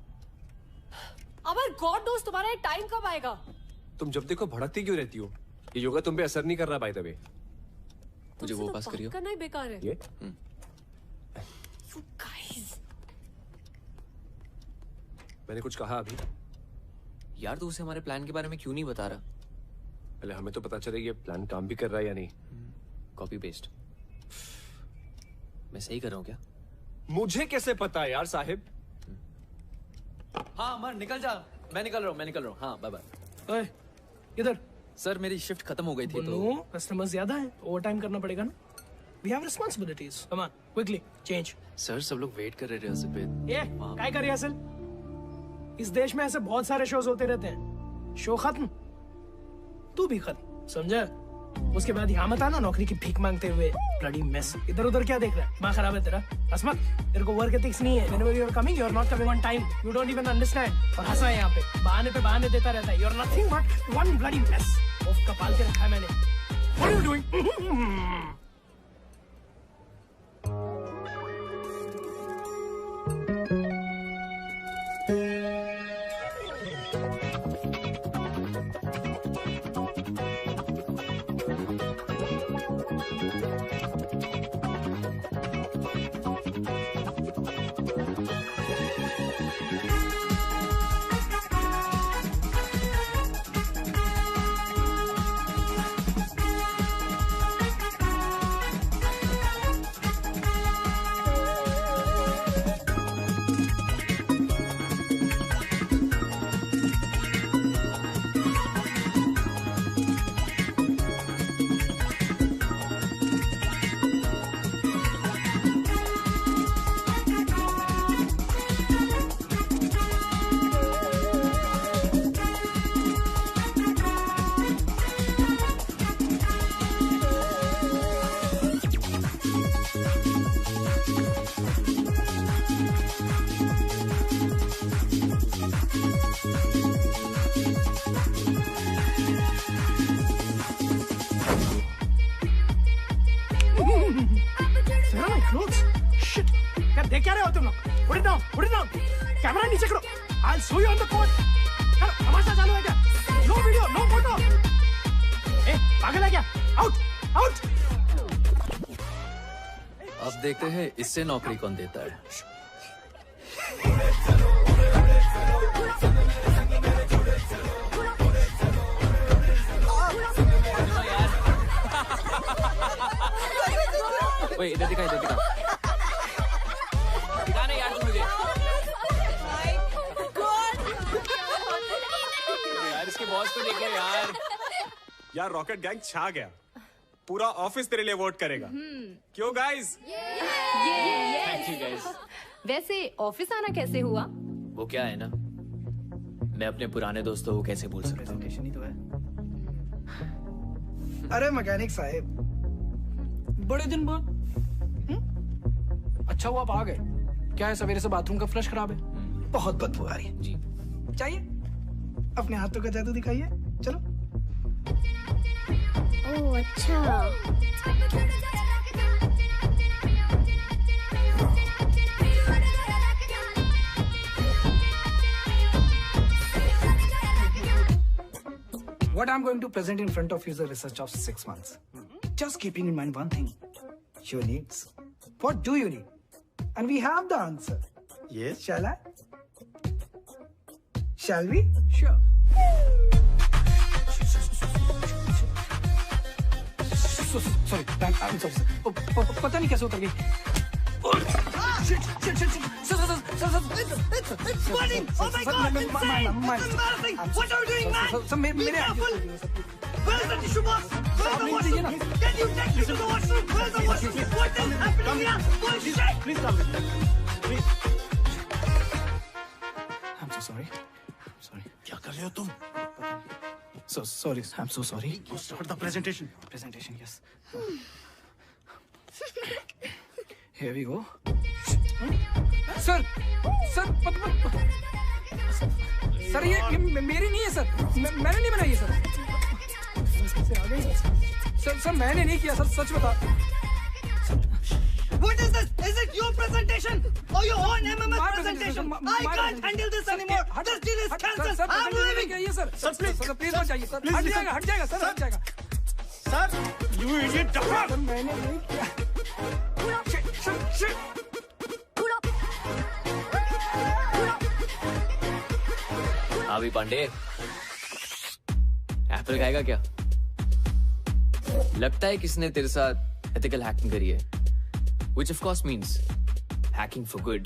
अमर, गॉड नोस तुम्हारा टाइम कब आएगा? तुम जब देखो भड़कती क्यों रहती हो? ये योगा तुम पे असर नहीं कर रहा बाय द वे. मुझे वो पास करियो. करना ही बेकार है. ये You guys. मैंने कुछ कहा अभी? यार तू उसे हमारे प्लान के बारे में क्यों नहीं बता रहा? पहले हमें तो पता चले ये प्लान काम भी कर रहा है या नहीं. Copy paste. मैं सही कर रहा हूँ क्या? मुझे कैसे पता है यार साहिब? हाँ अमर निकल जा. मैं निकल रहा हूँ. हाँ बाय बाय. इधर. सर मेरी शिफ्ट खत्म हो गई थी तो कस्टमर ज्यादा है, ओवर टाइम करना पड़ेगा ना. We have responsibilities. Come on, quickly change. Sir सब लोग वेट कर रहे रिहर्सल पे. ये काय कर रिहर्सल? इस देश में ऐसे बहुत सारे शोज होते रहते हैं. शो खत्म, तू भी खत्म, समझा? उसके बाद यहाँ मत आना नौकरी की भीख मांगते हुए. Bloody mess. इधर उधर क्या देख रहा है? दिमाग खराब है तेरा? हंस मत. तेरे को वर्क एथिक्स नहीं है. Whenever you are coming, you are not coming on time. You don't even understand. और हंसा है यहाँ पे. बहाने पे बहाने देता रहता है. You are nothing but one bloody mess. ओफ कपाल के रखा है मैंने. What are you doing? Camera नीचे करो। I'll show you on the court. चलो, तमाशा चालू है क्या? No video, no photo. ए, पागल है क्या? Out, out. अब देखते हैं इससे नौकरी कौन देता है। ओए इधर दिखा दिखा ना यार तू मुझे। यार इसके बॉस को देखो यार। यार रॉकेट गैंग छा गया, पूरा ऑफिस तेरे लिए वोट करेगा। क्यों गाइस? Thank you guys. वैसे ऑफिस आना कैसे हुआ? वो क्या है ना, मैं अपने पुराने दोस्तों को कैसे भूल सकता हूँ। ही तो है। अरे मैकेनिक साहब, बड़े दिन बाद। अच्छा हुआ आप आ गए। क्या है, सवेरे से बाथरूम का फ्लश खराब है, बहुत बदबू आ रही है। जी चाहिए? अपने हाथों का जादू दिखाइए। चलो। ओह अच्छा। What I'm going to present in front of you is a research of 6 months. Just keeping in mind one thing. Your needs. What do you need? And we have the answer. Yes. Shall I? Shall we? Sure. Sorry, I'm sorry, sir. पता नहीं कैसे उतर गई। Shit. Sir. It's burning! Oh my God! It's insane! This is embarrassing! What are you doing, man? Be careful! Where's the tissue box? Where's the washroom? Can you take me to the washroom? Where's the washroom? What is happening here? Bullshit! Please calm down. Please. I'm so sorry. क्या कर रहे हो तुम? So sorry. I'm so sorry. Start the presentation. Presentation, yes. Here we go. Sir ये मेरी नहीं है sir. मैंने नहीं बनाई है सर। मैंने नहीं किया सर, सच बता। What is this? Is it your presentation or your own MMS presentation? I can't handle this anymore. This deal is cancelled. I'm leaving. Sir, please मत जाइए सर। हट जाएगा सर, हट जाएगा। Sir, you idiot! सर मैंने नहीं किया। Shit. अभी पांडे एप्पल खाएगा क्या? लगता है किसने तेरे साथ एथिकल हैकिंग करी है, which of course means hacking for good.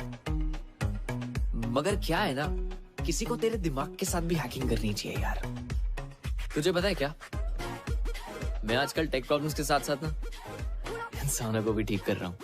मगर क्या है ना, किसी को तेरे दिमाग के साथ भी हैकिंग करनी चाहिए यार। तुझे पता है क्या, मैं आजकल टेक प्रॉब्लम्स के साथ साथ ना इंसानों को भी ठीक कर रहा हूँ।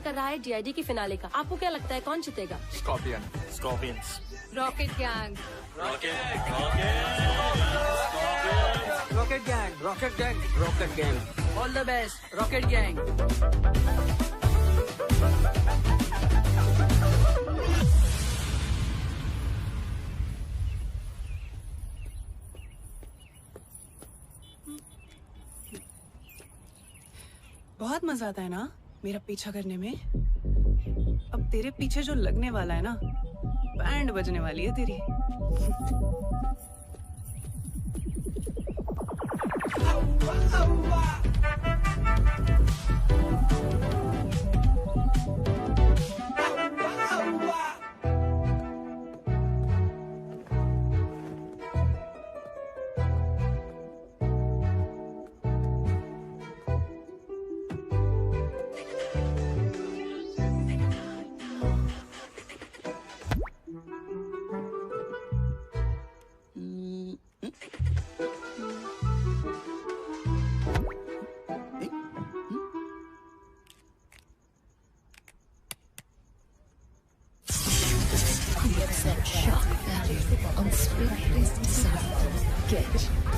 कर रहा है DID की फिनाले का। आपको क्या लगता है कौन जीतेगा? Scorpions. Rocket gang. Rocket gang. All the best rocket gang. बहुत मजा आता है ना मेरा पीछा करने में। अब तेरे पीछे जो लगने वाला है ना, बैंड बजने वाली है तेरी।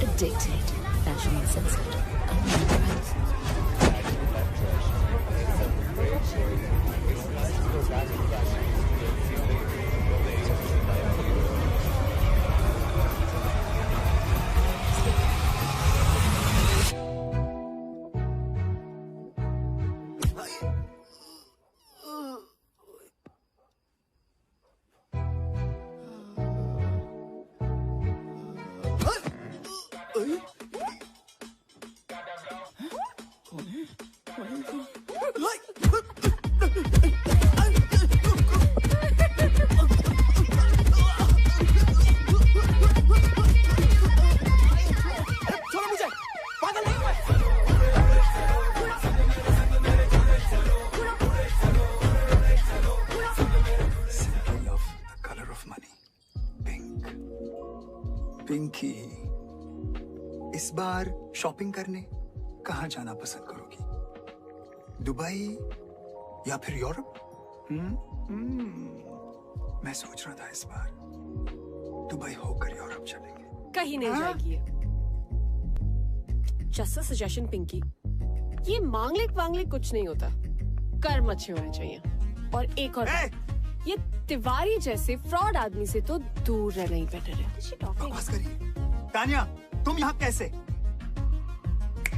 addicted, fashion insensitive. पिंकी, इस बार शॉपिंग करने कहाँ जाना पसंद करोगी? दुबई या फिर यूरोप? मैं सोच रहा था इस बार दुबई होकर यूरोप चलेंगे। कहीं नहीं जाएगी। जस्ट अ सजेशन पिंकी, ये मांगलिक वांगलिक कुछ नहीं होता, कर्म अच्छे होने चाहिए। और एक और बात, ये तिवारी जैसे फ्रॉड आदमी से तो दूर रहना ही बेटर है। बकवास करिए। तानिया, तुम यहाँ कैसे?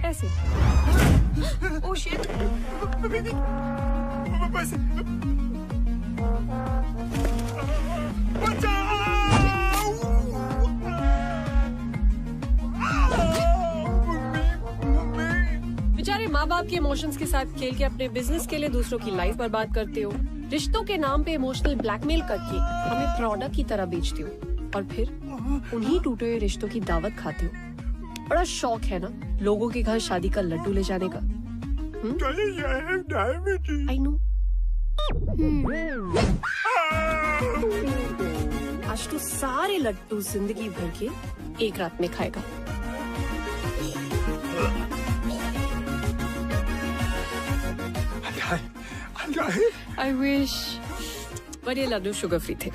ऐसे। Oh shit. बेचारे माँ बाप के इमोशंस के साथ खेल के अपने बिजनेस के लिए दूसरों की लाइफ बर्बाद करते हो। रिश्तों के नाम पे इमोशनल ब्लैकमेल करके हमें प्रोडक्ट की तरह बेचते हो और फिर उन्हीं टूटे हुए रिश्तों की दावत खाते हो। बड़ा शौक है ना लोगों के घर शादी का लड्डू ले जाने का। I know. आज तो सारे लड्डू जिंदगी भर के एक रात में खाएगा। I wish, but ये लड्डू शुगर फ्री थे।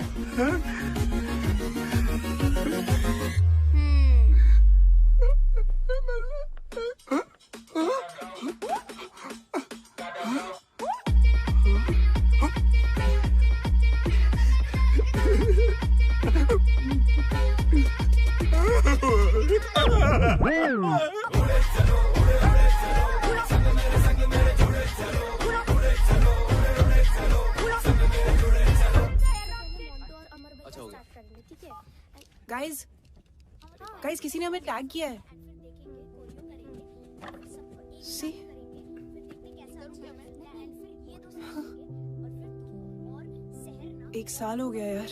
गाइस किसी ने हमें टैग किया है। सी एक साल हो गया यार।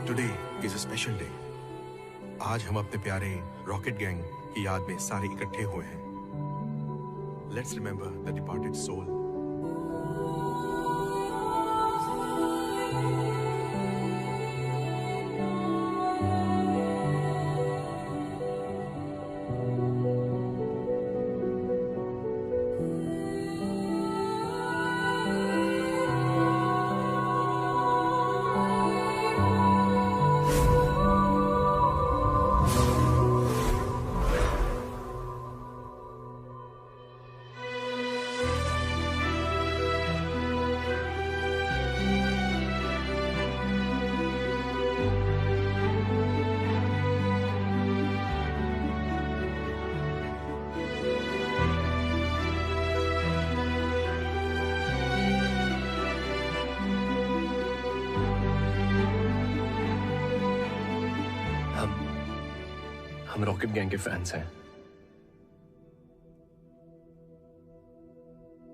Today is a special day. आज हम अपने प्यारे रॉकेट गैंग की याद में सारे इकट्ठे हुए हैं। Let's remember the departed soul. हम रॉकेट गैंग के फैंस हैं।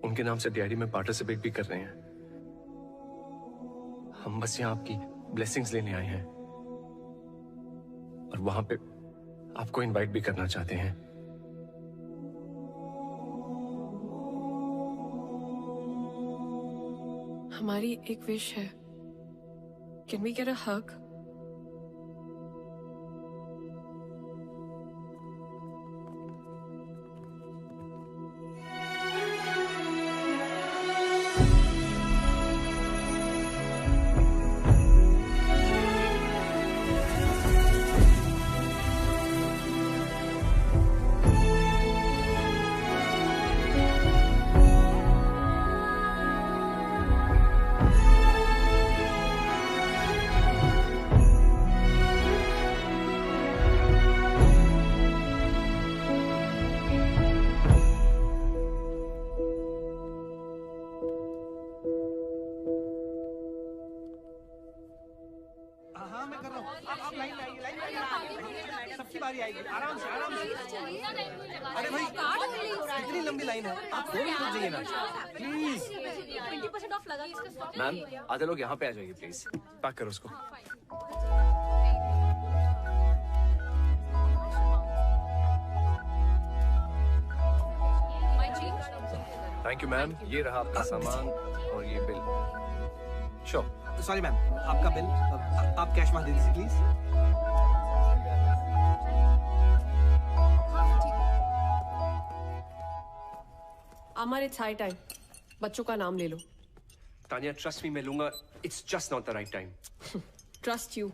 उनके नाम से डीआईडी में पार्टिसिपेट भी कर रहे हैं। हम बस यहाँ आपकी ब्लेसिंग्स लेने आए हैं और वहां पे आपको इनवाइट भी करना चाहते हैं। हमारी एक विश है। कैन वी गेट अ हग? बारी आएगी, आराम से आराम से। अरे भाई इतनी लंबी लाइन है, आप फोन कर दीजिए ना प्लीज। 20% ऑफ लगा इसका स्टॉक। मैम आधे लोग यहाँ पे आ जाइए प्लीज। पैक करो उसको। थैंक यू मैम, ये रहा आपका सामान और ये बिल। श्योर। सॉरी मैम, आपका बिल आप कैश में दे दीजिए please. Amar, it's high time. बच्चों का नाम ले लो। तानिया ट्रस्ट मी, मैं लूंगा। It's just not the right time. Trust you?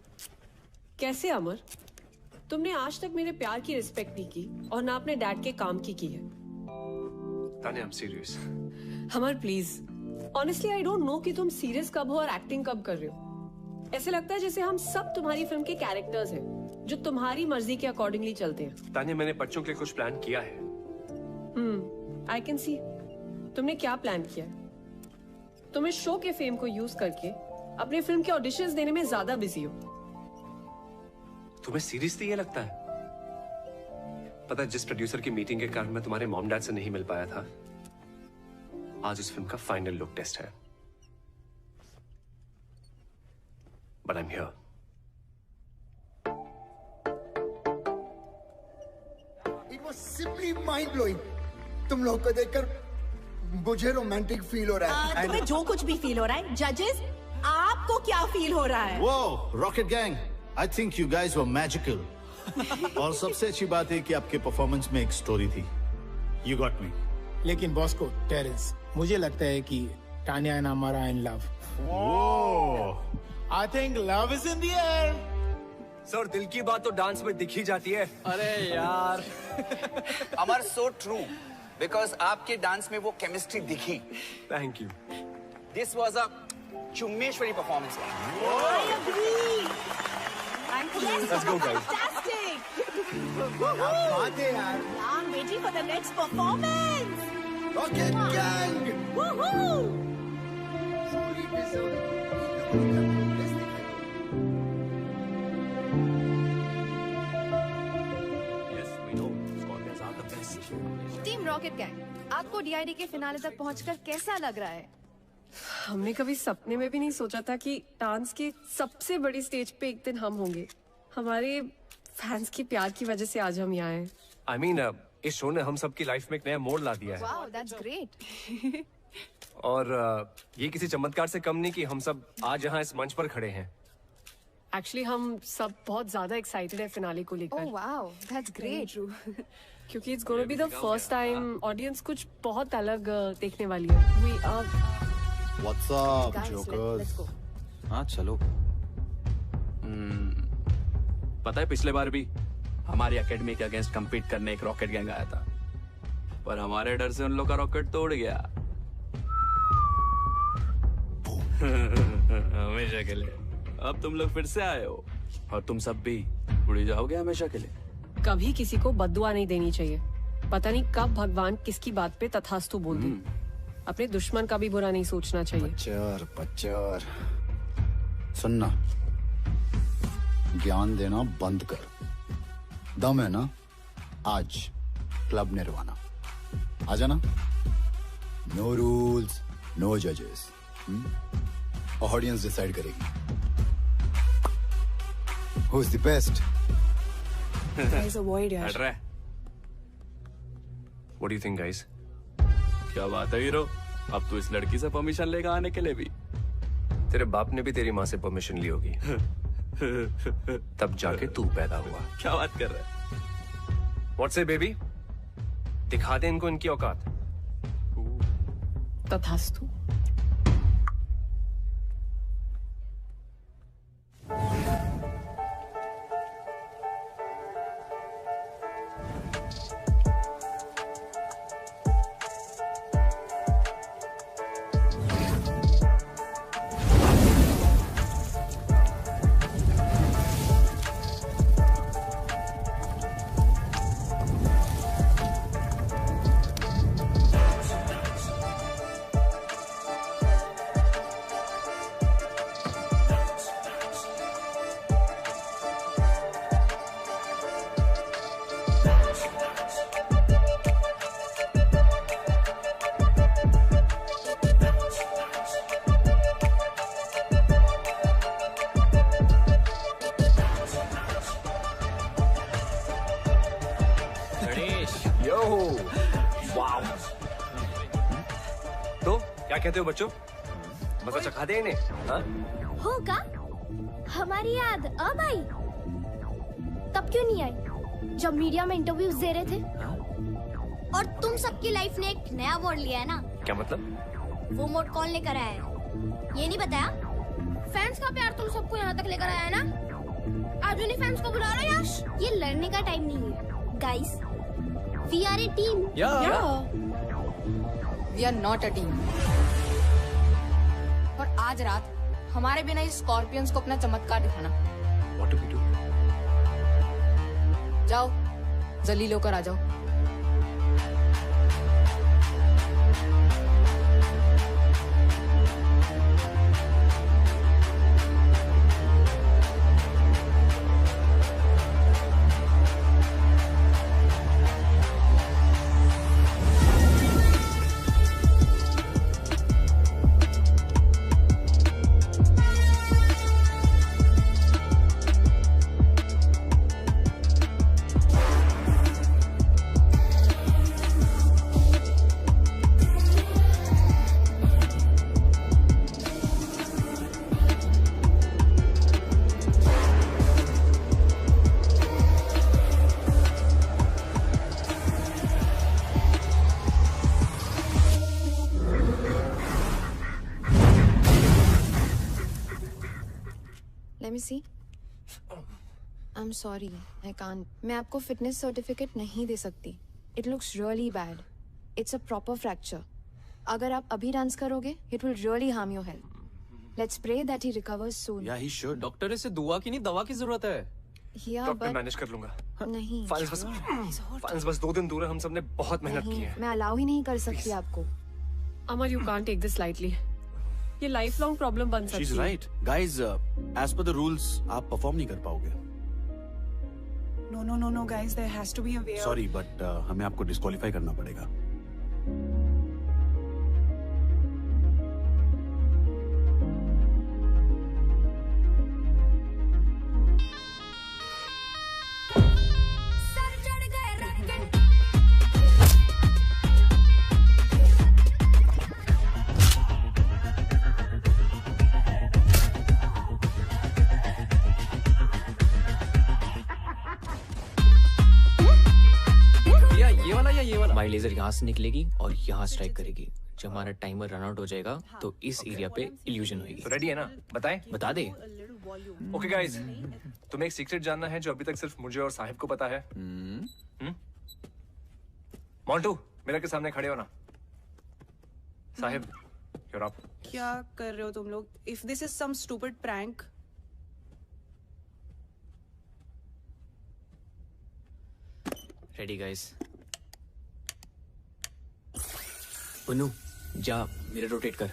कैसे अमर? तुमने आज तक मेरे प्यार की रिस्पेक्ट नहीं की और ना अपने डैड के काम की है। Tania, I am serious. Amar please, honestly I don't know कि तुम सीरियस कब हो और एक्टिंग कब कर रहे हो। ऐसे लगता है जैसे हम सब तुम्हारी फिल्म के कैरेक्टर्स हैं जो तुम्हारी मर्जी के अकॉर्डिंगली चलते हैं। तानिया, मैंने बच्चों के लिए कुछ प्लान किया है। I can see. तुमने क्या प्लान किया है? तुम इस शो के फेम को यूज करके अपने फिल्म के ऑडिशंस देने में ज्यादा बिजी हो। तुम्हें सीरियसली ये लगता है? पता है, जिस प्रोड्यूसर की मीटिंग के कारण मैं तुम्हारे मॉम डैड से नहीं मिल पाया था, आज इस फिल्म का फाइनल लुक टेस्ट है। But I am here. It was simply mind blowing. तुम लोग को देखकर मुझे रोमांटिक फील हो रहा है। तुम्हें जो कुछ भी फील हो रहा है, जजेस आपको क्या फील हो रहा है? Whoa, Rocket Gang, I think you guys were magical. और सबसे अच्छी बात है कि आपके परफॉर्मेंस में एक स्टोरी थी। You got me. लेकिन बॉस को टेरेंस, मुझे लगता है कि Tania and Amar are in love. I think love is in the air. Sir, दिल की बात तो डांस में दिख ही जाती है। अरे यार अमर, सो ट्रू, बिकॉज आपके डांस में वो केमिस्ट्री दिखी। Thank you. This was a चुम्मेश्वरी परफॉर्मेंस। Let's go, guys. बात है यार। I'm waiting for the next performance. Rocket Gang. Woohoo! Team rocket gang, आपको डीआईडी के फिनाले तक पहुंचकर कैसा लग रहा है? हमने कभी सपने में भी नहीं सोचा था कि डांस के सबसे बड़ी स्टेज पे एक दिन हम होंगे। हमारे फैंस के प्यार की वजह से आज हम यहाँ हैं। I mean, इस शो ने हम सबकी लाइफ में एक नया मोड़ ला दिया है। Wow, that's great. और ये किसी चमत्कार से कम नहीं कि हम सब आज यहाँ इस मंच पर खड़े हैं। एक्चुअली हम सब बहुत ज्यादा एक्साइटेड है फिनाले को लेकर। Oh wow, that's great. क्योंकि it's gonna be the first time audience कुछ बहुत अलग देखने वाली है। We are What's up, jokers? हाँ चलो। पता है, पिछले बार भी हमारी एकेडमी के अगेंस्ट compete करने एक रॉकेट गैंग आया था, पर हमारे डर से उन लोग का रॉकेट तोड़ गया। हमेशा के लिए। अब तुम लोग फिर से आए हो और तुम सब भी उड़ जाओगे हमेशा के लिए। कभी किसी को बद्दुआ नहीं देनी चाहिए। पता नहीं कब भगवान किसकी बात पे तथास्तु बोल दे। अपने दुश्मन का भी बुरा नहीं सोचना चाहिए। पच्चर सुनना, ज्ञान देना बंद कर। दम है ना, आज क्लब निर्वाणा आ जाना। नो रूल्स, नो जजेस, ऑडियंस डिसाइड करेगी who is the best. Guys, avoid यार। हट रहा है। What do you think, guys? क्या बात है हीरो, अब तू इस लड़की से परमिशन लेगा आने के लिए भी? तेरे बाप ने भी तेरी माँ से परमिशन ली होगी। तब जाके तू पैदा हुआ। क्या बात कर रहा है? What say, baby? दिखा दे इनको इनकी औकात। तथास्तु। क्या कहते हो बच्चों? मजा चखा दे इन्हें? हाँ? होगा हमारी याद अब आई। तब क्यों नहीं आई जब मीडिया में इंटरव्यूज दे रहे थे? और तुम सबकी लाइफ ने एक नया मोड़ लिया है ना? क्या मतलब? वो मोड़ कौन लेकर आया है ये नहीं बताया? फैंस का प्यार तुम सबको यहाँ तक लेकर आया है ना? आज उन्हीं फैंस को बुला रहे यश। ये लड़ने का टाइम नहीं है guys, we are a team. We are not a team. और आज रात हमारे बिना इस स्कॉर्पियंस को अपना चमत्कार दिखाना। What do we do? जाओ जलील होकर आ जाओ। Let me see. I'm sorry, I can't. मैं आपको फिटनेस सर्टिफिकेट नहीं दे सकती. It looks really bad. It's a proper fracture. अगर आप अभी डांस करोगे, it will really harm your health. Let's pray that he recovers soon. Yeah, he should. Doctor इसे दुआ की नहीं दवा की जरूरत है. Yeah, डॉक्टर but मैनेज कर लूंगा। नहीं. फाइल्स बस 2 दिन दूर है, हम सबने बहुत मेहनत की है। मैं अलाउ ही नहीं कर सकती आपको. Amar, you can't take this lightly. ये लाइफ लॉन्ग प्रॉब्लम बन सकती है। She's right. Guys, as per the rules, आप परफॉर्म नहीं कर पाओगे। No, guys, there has to be a way. Sorry, but हमें आपको डिस्क्वालीफाई करना पड़ेगा। हमारी लेजर यहाँ से निकलेगी और यहाँ स्ट्राइक करेगी। जब हमारा टाइमर रन आउट हो जाएगा तो इस एरिया पे इल्यूजन होगी। रेडी है ना? बताएं? बता दे। ओके गाइस, तुम्हें एक सीक्रेट जानना है जो अभी तक सिर्फ मुझे और साहिब को पता है। मोंटू, मिरर के सामने खड़े हो ना। Sahib, you're up. क्या कर रहे हो तुम लोग? If this is some stupid prank. Ready guys. Pannu, जा मिरर रोटेट कर।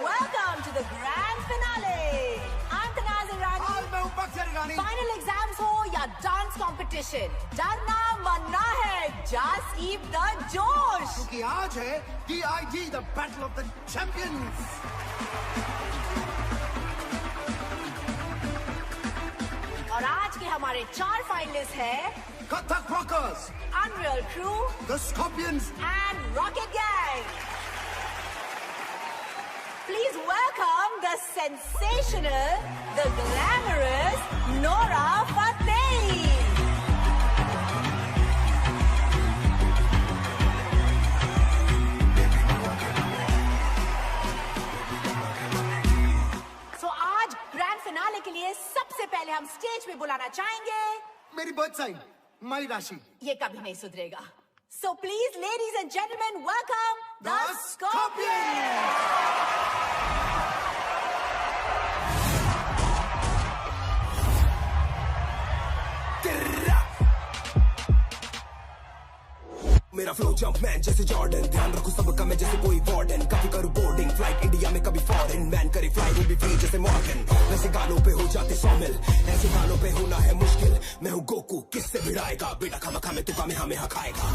Welcome to the grand finale. I'm Tanaz Irani. Final exams हो या डांस कंपटीशन, डरना मरना है, just keep the जोश. क्योंकि आज है DID, the battle of the champions. और आज के हमारे 4 फाइनलिस्ट हैं Kathak Rockers, Unreal Crew, the Scorpions, and Rocket Gang. Please welcome the sensational, the glamorous Nora Fateh. Finale के लिए सबसे पहले हम स्टेज पे बुलाना चाहेंगे मेरी बर्थ साइन, माई राशि। ये कभी नहीं सुधरेगा। So please, ladies and gentlemen, welcome the Scorpions. मेरा फ्लो जंप मैन जैसे जॉर्डन, ध्यान रखूं सबका मैं जैसे कोई वार्डन। कभी करूं बोर्डिंग फ्लाइट इंडिया में, कभी फॉरेन मैन करे फ्लाई वो भी फ्री जैसे मॉर्गन। वैसे गानों पे हो जाते 100 मिल, ऐसे गानों पे होना है मुश्किल। मैं हूँ गोकू, किससे भिड़ाएगा बेटा, खामा खामे तू कामे हमें खाएगा।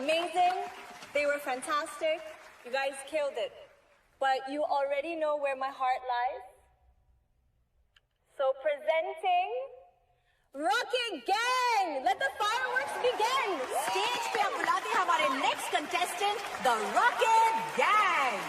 amazing. They were fantastic. You guys killed it. But you already know where my heart lies. So presenting Rocket Gang. Let the fireworks begin. Stage पे अब बुलाते हैं हमारे next contestant the rocket gang.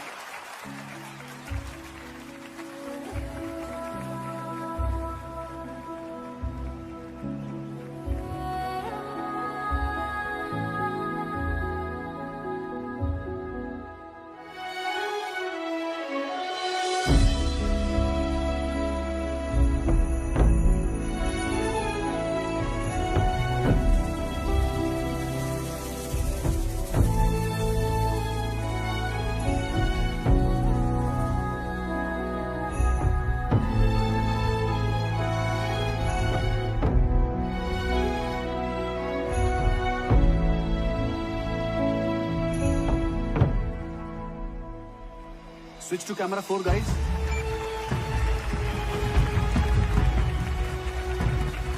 Switch to camera 4, guys.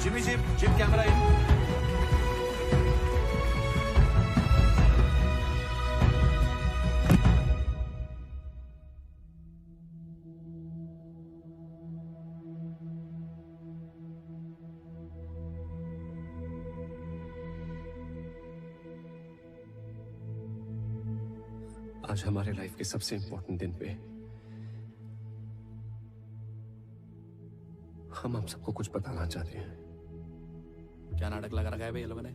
Jimmy, Jim, camera in. आज हमारे life के सबसे important दिन पे हम आप सबको कुछ बताना चाहते हैं। क्या नाटक लगा रखा है भाई ये लोगों ने?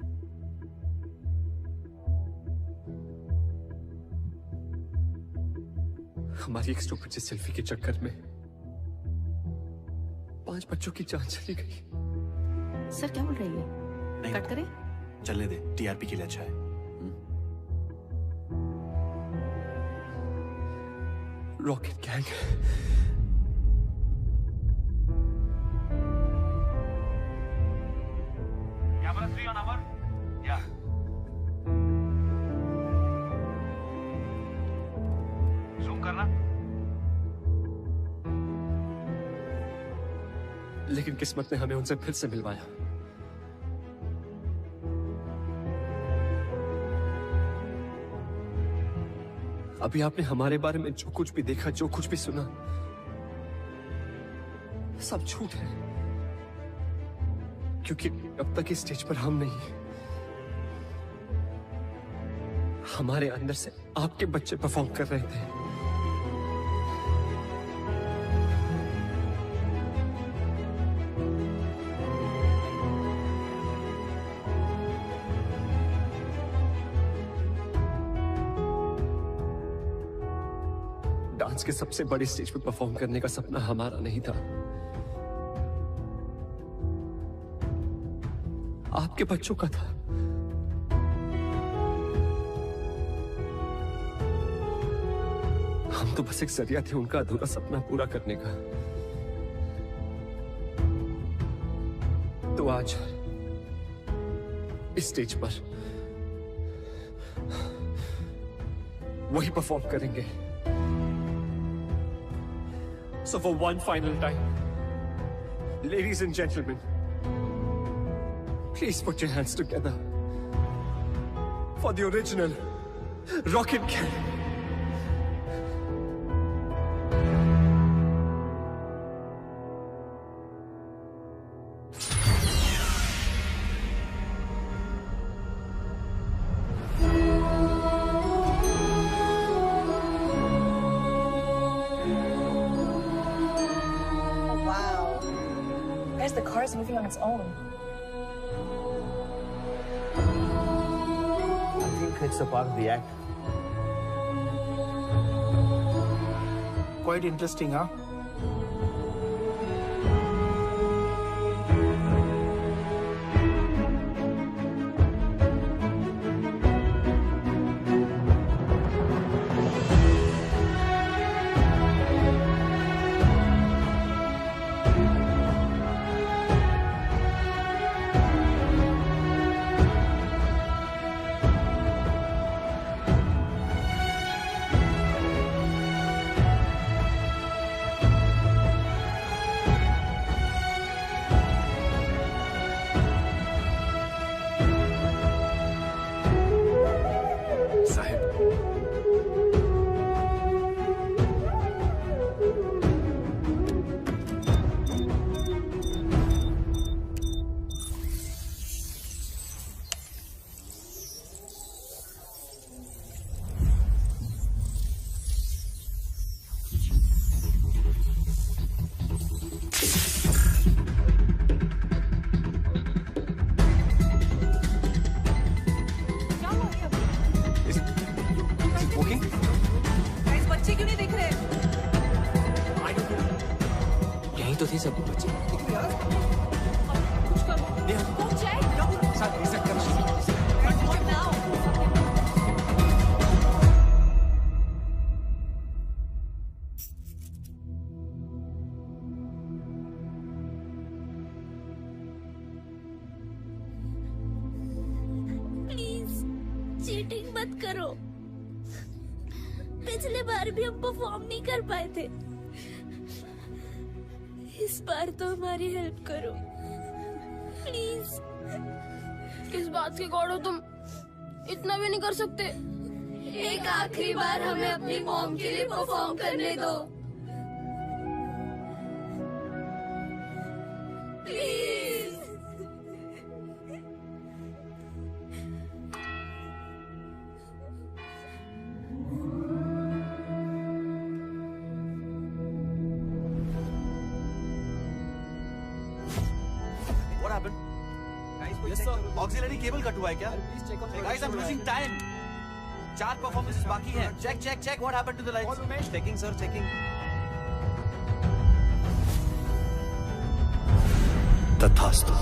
हमारी एक स्टूपिड सी सेल्फी के चक्कर में 5 बच्चों की जान चली गई। सर क्या बोल रही है? नहीं, कट करें? चलने दे, टीआरपी के लिए अच्छा है। Rocket gang Camera 3 on our. Yeah. Zoom करना. लेकिन किस्मत ने हमें उनसे फिर से मिलवाया। अभी आपने हमारे बारे में जो कुछ भी देखा, जो कुछ भी सुना, सब झूठ है। क्योंकि अब तक इस स्टेज पर हम नहीं, हमारे अंदर से आपके बच्चे परफॉर्म कर रहे थे। डांस के सबसे बड़े स्टेज पर परफॉर्म करने का सपना हमारा नहीं था, आपके बच्चों का था। हम तो बस एक जरिया थे उनका अधूरा सपना पूरा करने का। तो आज इस स्टेज पर वही परफॉर्म करेंगे। So for one final time, ladies and gentlemen, please put your hands together for the original Rocket Gang. The car is moving on its own. I think it's a part of the act. Quite interesting, huh? सभी बच्चे। Please cheating मत करो। पिछले बार भी हम perform नहीं कर पाए थे, इस बार तो हमारी हेल्प करो प्लीज। किस बात के गॉड हो तुम? इतना भी नहीं कर सकते। एक आखिरी बार हमें अपनी मॉम के लिए परफॉर्म करने दो please. What happened? Yes sir. Auxiliary cable cut हुआ है क्या? Guys, I'm losing time. 4 performances बाकी हैं. Check. What happened to the lights? Checking sir, checking. तथास्तु।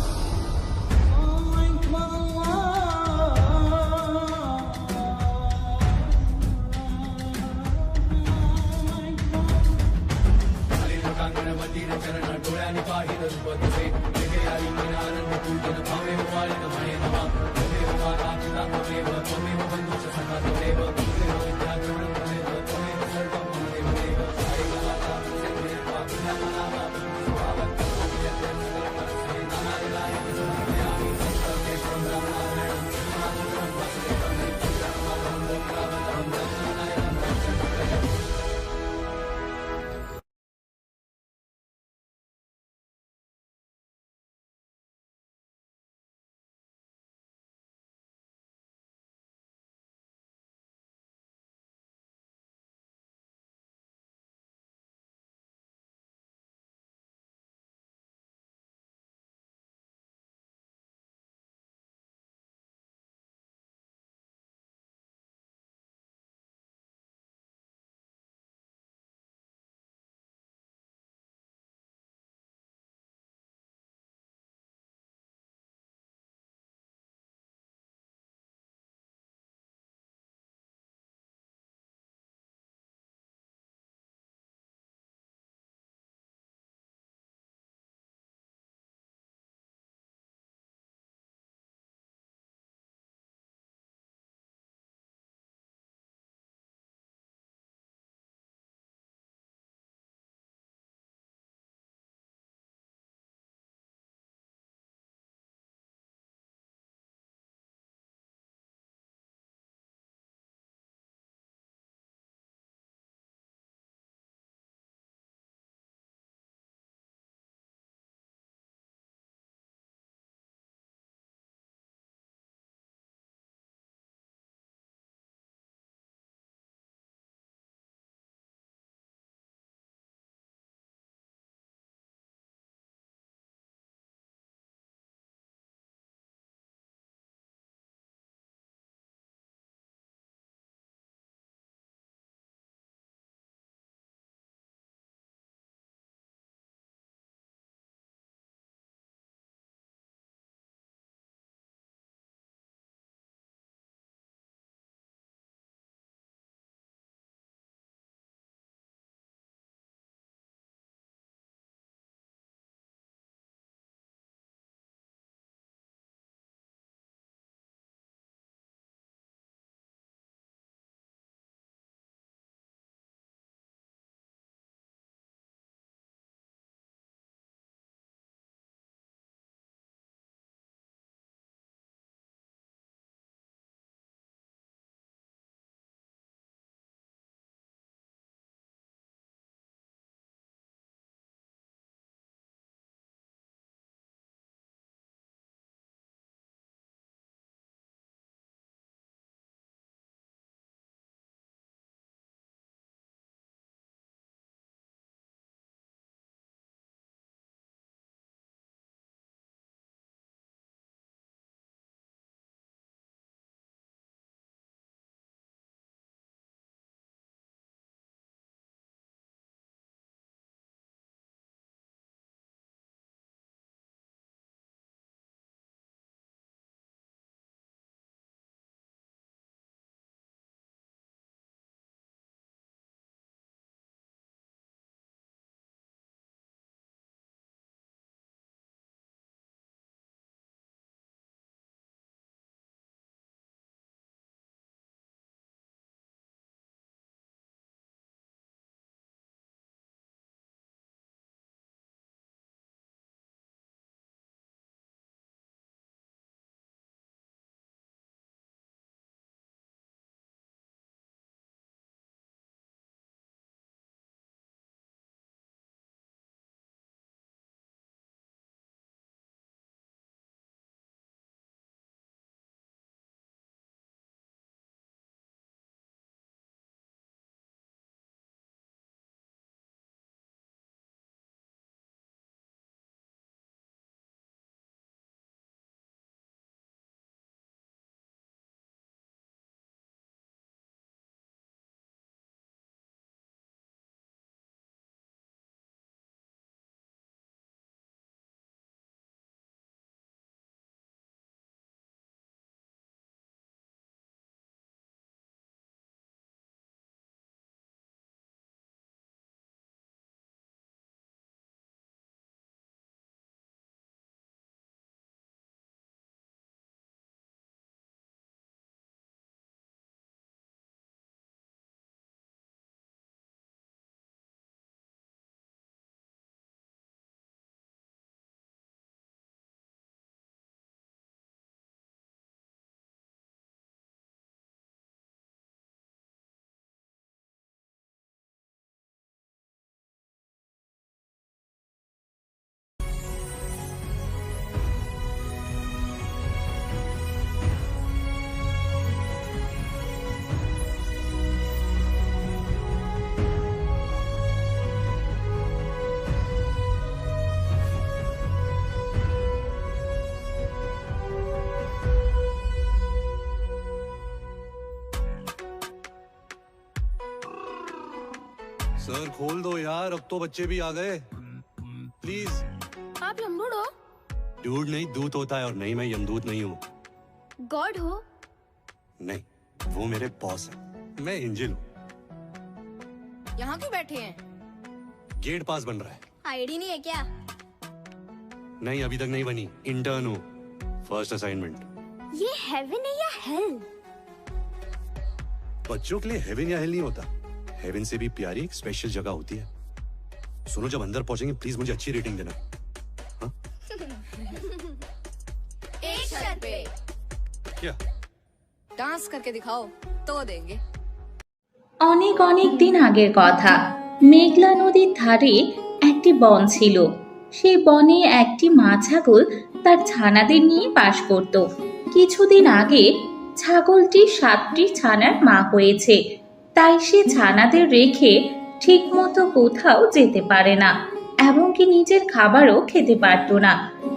सर खोल दो यार, अब तो बच्चे भी आ गए। प्लीज। आप यमदूत हो? डूड नहीं, दूत होता है, और नहीं मैं यमदूत नहीं हूँ। गॉड हो? नहीं, वो मेरे बॉस है, मैं एंजल हूँ। यहाँ क्यों बैठे हैं? गेट पास बन रहा है। आईडी नहीं है क्या? नहीं, अभी तक नहीं बनी, इंटर्न हूँ, फर्स्ट असाइनमेंट। ये हेवन है या हेल? बच्चों के लिए हेवन या हेल नहीं होता, हेवन से भी प्यारी एक स्पेशल जगह होती है। सुनो, जब अंदर पहुंचेंगे प्लीज मुझे अच्छी रेटिंग देना। हाँ? एक शर्त पे। क्या? डांस करके दिखाओ तो देंगे। অনেক অনেক দিন আগের কথা, মেঘলা নদীর ধারে একটি বন ছিল। সেই বনে একটি মা ছাগল তার ছানাদের নিয়ে বাস করত। কিছুদিন আগে ছাগলটি 7টি ছানার মা হয়েছে, তাই সে ছানাদের রেখে ঠিকমতো কোথাও যেতে পারে না, এমনকি নিজের খাবারও খেতে পারত না,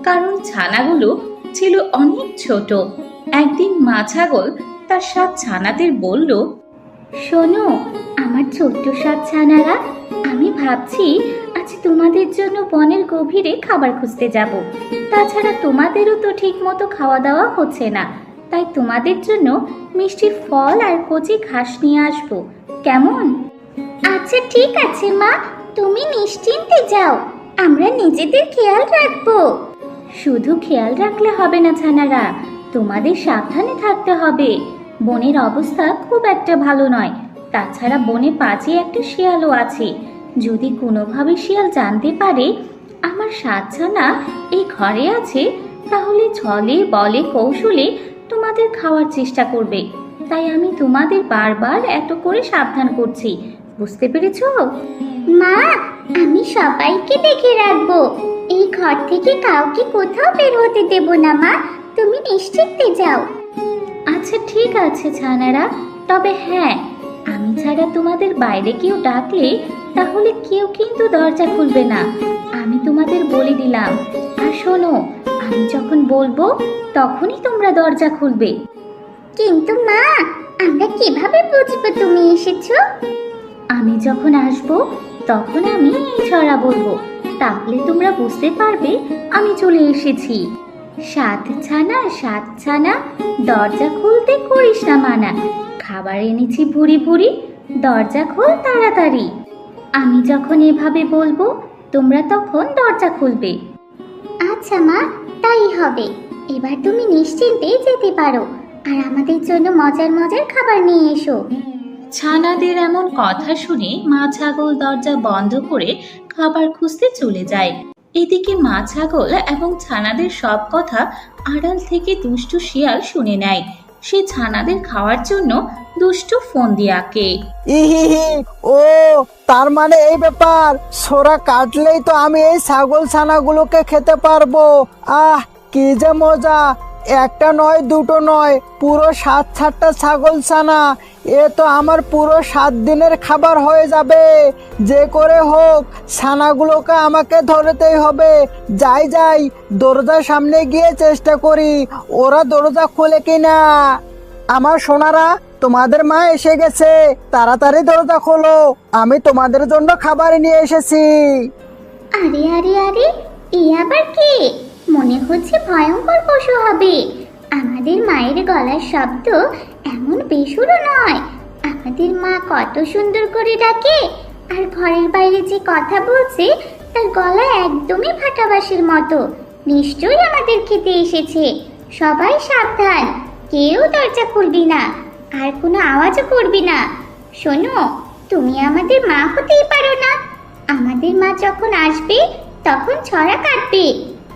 কারণ ছানাগুলো ছিল অনেক ছোট। একদিন মা ছাগল তার 7 ছানাদের বলল, শোনো আমার ছোট্ট 7 ছানারা, আমি ভাবছি আজ তোমাদের জন্য বনের গভীরে খাবার খুঁজতে যাব। তাছাড়া তোমাদেরও তো ঠিক মতো খাওয়া দাওয়া হচ্ছে না, তাই তোমাদের জন্য মিষ্টি ফল আর কচি ঘাস নিয়ে আসবো, কেমন? আচ্ছা ঠিক আছে মা, তুমি নিশ্চিন্তে যাও, আমরা নিজেদের খেয়াল রাখবো। শুধু খেয়াল রাখলে হবে না ছানারা, তোমাদের সাবধানে থাকতে হবে। বনের অবস্থা খুব একটা ভালো নয়, তাছাড়া বনে পাশে একটা শিয়ালও আছে। যদি কোনোভাবে শিয়াল জানতে পারে আমার 7 ছানা এই ঘরে আছে, তাহলে ছলে বলে কৌশলে তোমাদের খাওয়ার চেষ্টা করবে। তাই আমি তোমাদের বারবার এত করে সাবধান করছি, বুঝতে পেরেছো? মা, আমি সবাইকে দেখে রাখবো, এই ঘর থেকে কাউকে কোথাও বের হতে দেব না মা, তুমি নিশ্চিন্তে যাও। আচ্ছা ঠিক আছে ছানারা, তবে হ্যাঁ, আমি ছাড়া তোমাদের বাইরে কেউ ডাকলে তাহলে কেউ কিন্তু দরজা খুলবে না, আমি তোমাদের বলে দিলাম। আর শোনো, আমি যখন বলবো তখনই তোমরা দরজা খুলবে। কিন্তু মা, আমরা কিভাবে বুঝবো তুমি এসেছো? আমি যখন আসবো তখন আমি এই ছড়া বলবো, তাহলে তোমরা বুঝতে পারবে আমি চলে এসেছি। 7 ছানা 7 ছানা, দরজা খুলতে করিস না মানা, খাবার এনেছি ভুরি ভুরি, দরজা খোল তাড়াতাড়ি। আমি যখন এভাবে বলবো তোমরা তখন দরজা খুলবে। আচ্ছা মা, তাই হবে। এবার তুমি নিশ্চিন্তে যেতে পারো, আর আমাদের জন্য মজার মজার খাবার নিয়ে এসো। ছানাদের এমন কথা শুনে মা ছাগল দরজা বন্ধ করে খাবার খুঁজতে চলে যায়। এদিকে মা ছাগল এবং ছানাদের সব কথা আড়াল থেকে দুষ্টু শিয়াল শুনে নেয়। সে ছানাদের খাওয়ার জন্য দুষ্টু ফোন দিয়ে আঁকে। ইহিহি, ও তার মানে এই ব্যাপার, সোরা কাটলেই তো আমি এই ছাগল ছানাগুলোকে খেতে পারবো। আহ কি যে মজা, একটা নয় দুটো নয়, পুরো 7-7টা ছাগল ছানা, এ তো আমার পুরো 7 দিনের খাবার হয়ে যাবে। যে করে হোক ছানাগুলোকে আমাকে ধরতেই হবে। যাই যাই, দরজার সামনে গিয়ে চেষ্টা করি ওরা দরজা খুলে কিনা। আমার সোনারা, তোমাদের মা এসে গেছে, তাড়াতাড়ি দরজা খোলো, আমি তোমাদের জন্য খাবার নিয়ে এসেছি। আরে আরে আরে, এ আবার কে? মনে হচ্ছে ভয়ঙ্কর পশু হবে। আমাদের মায়ের গলার শব্দ এমন বেসুরো নয়। আমাদের মা কত সুন্দর করে ডাকে, আর ঘরের বাইরে যে কথা বলছে তার গলা একদমই ফাটাবাসের মতো। নিশ্চয়ই আমাদের খেতে এসেছে। সবাই সাবধান, কেউ দরজা খুলবি না, আর কোনো আওয়াজও করবি না। শোনো, তুমি আমাদের মা হতেই পারো না। আমাদের মা যখন আসবে তখন ছড়া কাটবে,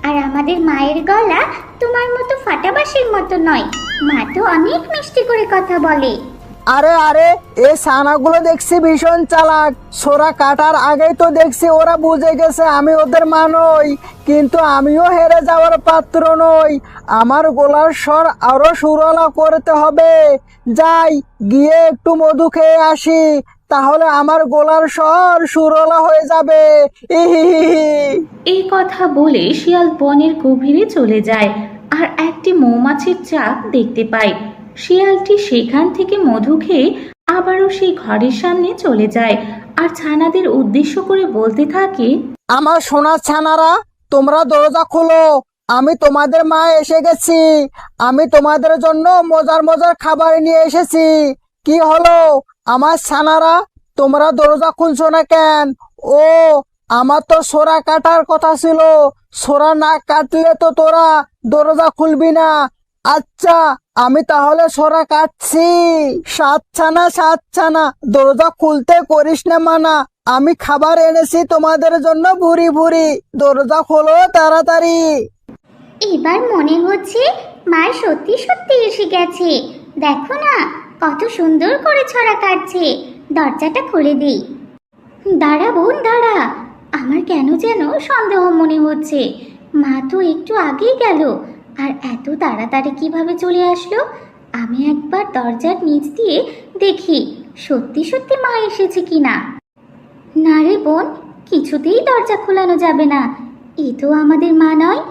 আর আমাদের মায়ের গলা তোমার মতো ফাটাবাসের মতো নয়, মা তো অনেক মিষ্টি করে কথা বলে। আরে আরে, এই ছানাগুলো দেখছি ভীষণ চালাক, সোরা কাটার আগেই তো দেখছি ওরা বুঝে গেছে আমি ওদের মা নই। কিন্তু আমিও হেরে যাওয়ার পাত্র নই, আমার গলার স্বর আরো সুরলা করতে হবে। যাই গিয়ে একটু মধু খেয়ে আসি, তাহলে আমার গলার স্বর সুরলা হয়ে যাবে। এই কথা বলে শিয়াল বনের গভীরে চলে যায় আর একটি মৌমাছির চাক দেখতে পায়। শিয়ালটি সেখান থেকে মধু খেয়ে আবারও সেই ঘরের সামনে চলে যায় আর ছানাদের উদ্দেশ্য করে বলতে থাকে, আমার সোনার ছানারা, তোমরা দরজা খোলো, আমি তোমাদের মা এসে গেছি। আমি তোমাদের জন্য মজার মজার খাবার নিয়ে এসেছি। কি হলো আমার ছানারা, তোমরা দরজা খুলছো না কেন? ও, আমার তো সোরা কাটার কথা ছিল। সোরা না কাটলে তো তোরা দরজা খুলবি না। আচ্ছা, আমি তাহলে সোরা কাটছি। সাত ছানা, দরজা খুলতে করিস না মানা। আমি খাবার এনেছি তোমাদের জন্য ভুরি ভুরি। দরজা খোলো তাড়াতাড়ি। এবার মনে হচ্ছে মা সত্যি সত্যি এসে গেছে। দেখো না কত সুন্দর করে ছড়া কাটছে। দরজাটা খুলে দিই। দাঁড়া বোন দাঁড়া, আমার কেন যেন সন্দেহ মনে হচ্ছে। মা তো একটু আগেই গেল, আর এত তাড়াতাড়ি কিভাবে চলে আসলো? আমি একবার দরজার নিচ দিয়ে দেখি সত্যি সত্যি মা এসেছে কিনা। না রে বোন, কিছুতেই দরজা খোলানো যাবে না। এ তো আমাদের মা নয়।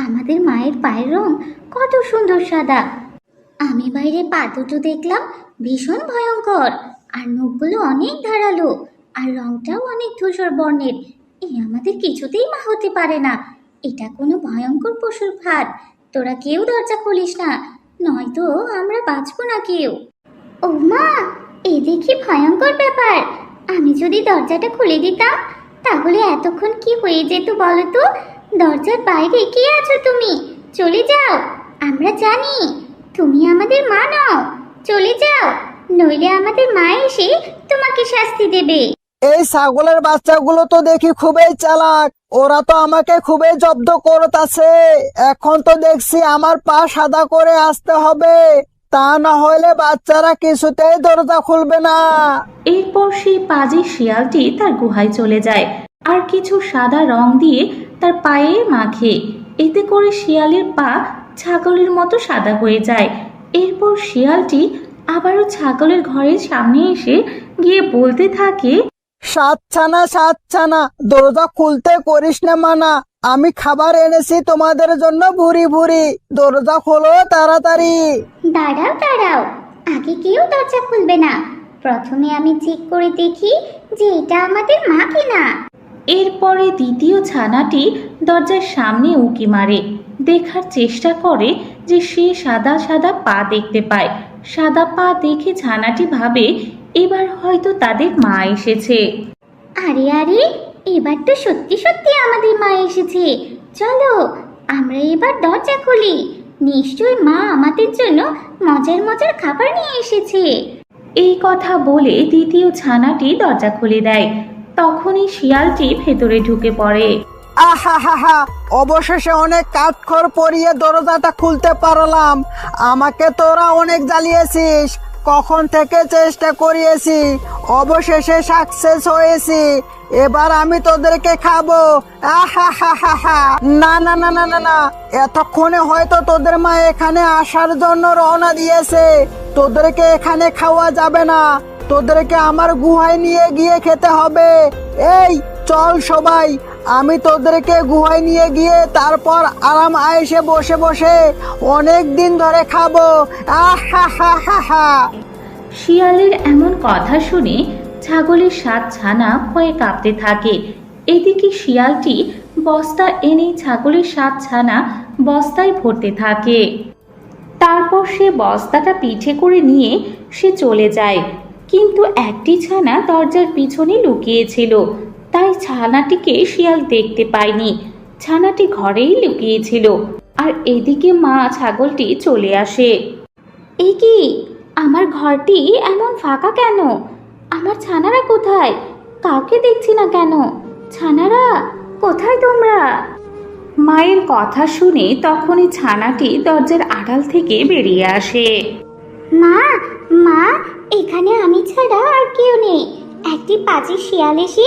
আমাদের মায়ের পায়ের রং কত সুন্দর সাদা। আমি বাইরে পা দুটো দেখলাম ভীষণ ভয়ঙ্কর, আর নখগুলো অনেক ধারালো, আর রংটাও অনেক ধূসর বর্ণের। এ আমাদের কিছুতেই মা হতে পারে না। এটা কোনো ভয়ঙ্কর পশুর ফাঁদ। তোরা কেউ দরজা খুলিস না, নয়তো আমরা বাঁচবো না কেউ। ও মা, এ দেখি ভয়ঙ্কর ব্যাপার। আমি যদি দরজাটা খুলে দিতাম তাহলে এতক্ষণ কি হয়ে যেত বলো তো? দরজার বাইরে কে আছো তুমি? চলে যাও, আমরা জানি তুমি আমাদের মা নও। চলে যাও, নইলে আমাদের মা এসে তোমাকে শাস্তি দেবে। এই ছাগলের বাচ্চাগুলো তো দেখি খুবই চালাক। ওরা তো আমাকে খুবই জব্দ করতেছে। এখন তো দেখছি আমার পা সাদা করে আসতে হবে, তা না হলে বাচ্চারা কিছুতেই দরজা খুলবে না। এরপর সেই পাজি শিয়ালটি তার গুহায় চলে যায় আর কিছু সাদা রং দিয়ে তার পায়ে মাখে। এতে করে শিয়ালের পা ছাগলের মতো সাদা হয়ে যায়। এরপর শিয়ালটি আবারও ছাগলের ঘরের সামনে এসে গিয়ে বলতে থাকে, সাত ছানা, দরজা খুলতে করিস না মানা। আমি খাবার এনেছি তোমাদের জন্য ভুরি ভুরি। দরজা খোলো তাড়াতাড়ি। দাঁড়াও দাঁড়াও, আগে কেউ দরজা খুলবে না। প্রথমে আমি চেক করে দেখি যে এটা আমাদের মা কিনা। এরপরে দ্বিতীয় ছানাটি দরজার সামনে উঁকি মারে, দেখার চেষ্টা করে যে সে সাদা সাদা পা দেখতে পায়। সাদা পা দেখে ছানাটি ভাবে এবার হয়তো তাদের মা এসেছে। আরে আরে, এবার তো সত্যি সত্যি আমাদের মা এসেছে। চলো আমরা এবার দরজা খুলি। নিশ্চয় মা আমাদের জন্য মজার মজার খাবার নিয়ে এসেছে। এই কথা বলে দ্বিতীয় ছানাটি দরজা খুলে দেয়। তখনই শিয়ালটি ভেতরে ঢুকে পড়ে। আহা, অবশেষে অনেক কাঠখড় পরিয়ে দরজাটা খুলতে পারলাম। আমাকে তোরা অনেক জ্বালিয়েছিস, কখন থেকে চেষ্টা করিয়েছি, অবশেষে সাকসেস হয়েছি। এবার আমি তোদেরকে খাবো। আহা, না, এতক্ষণে হয়তো তোদের মা এখানে আসার জন্য রওনা দিয়েছে। তোদেরকে এখানে খাওয়া যাবে না, তোদেরকে আমার গুহায় নিয়ে গিয়ে খেতে হবে। এই চল সবাই, আমি তোদেরকে গুহায় নিয়ে গিয়ে তারপর আরাম আয়েসে বসে বসে অনেক দিন ধরে খাবো। আহা। শিয়ালের এমন কথা শুনে ছাগলের 7 ছানা ভয়ে কাঁপতে থাকে। এদিকে শিয়ালটি বস্তা এনে ছাগলের 7 ছানা বস্তায় ভরতে থাকে। তারপর সে বস্তাটা পিঠে করে নিয়ে সে চলে যায়। কিন্তু একটি ছানা দরজার পিছনে লুকিয়েছিল, তাই ছানাটিকে শিয়াল দেখতে পায়নি। ছানাটি ঘরেই লুকিয়েছিল। আর এদিকে মা ছাগলটি চলে আসে। এ কি, আমার ঘরটি এমন ফাঁকা কেন? আমার ছানারা কোথায়? কাউকে দেখছি না কেন। ছানারা কোথায় তোমরা? মায়ের কথা শুনে তখনই ছানাটি দরজার আড়াল থেকে বেরিয়ে আসে। মা, এখানে আমি ছাড়া আর কেউ নেই। একটি পাজি শিয়াল এসে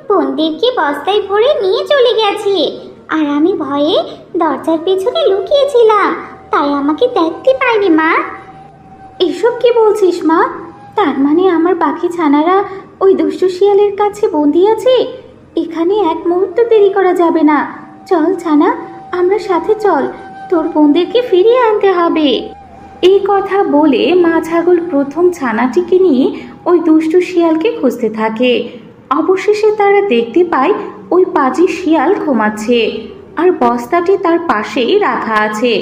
বোনদেরকে বস্তায় ভরে নিয়ে চলে গেছে, আর আমি ভয়ে দরজার পেছনে লুকিয়েছিলাম, তাই আমাকে দেখতে পাইনি। মা, এসব কি বলছিস মা? তার মানে আমার বাকি ছানারা ওই দুষ্টু শিয়ালের কাছে বন্দি আছে? এখানে এক মুহূর্ত দেরি করা যাবে না। চল ছানা, আমরা সাথে চল, তোর বোনদেরকে ফিরিয়ে আনতে হবে। এই কথা বলে মা ছাগল প্রথম ছানাটিকে নিয়ে ওই দুষ্টু শিয়ালকে খুঁজতে থাকে। অবশেষে তারা দেখতে পায় ওই পাজি শিয়াল ঘুমাচ্ছে আর বস্তাটি তার পাশেই রাখা আছে।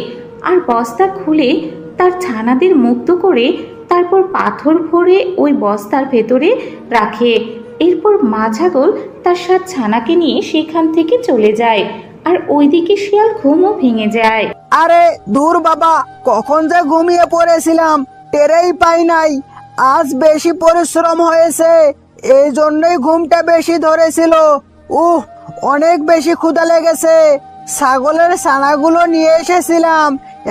আর বস্তা খুলে তার ছানাদের মুক্ত করে তারপর পাথর ভরে ওই বস্তার ভেতরে রাখে। এরপর মা ছাগল তার 7 ছানাকে নিয়ে সেখান থেকে চলে যায় আর ওইদিকে শিয়াল ঘুমও ভেঙে যায়। আরে দূর বাবা, কখন যে ঘুমিয়ে পড়েছিলাম টেরেই পাই নাই। আজ বেশি পরিশ্রম হয়েছে, এই জন্যই ঘুমটা বেশি ধরেছিল। অনেক বেশি ক্ষুধা লেগেছে। ছাগলের ছানাগুলো নিয়ে এসেছিলাম,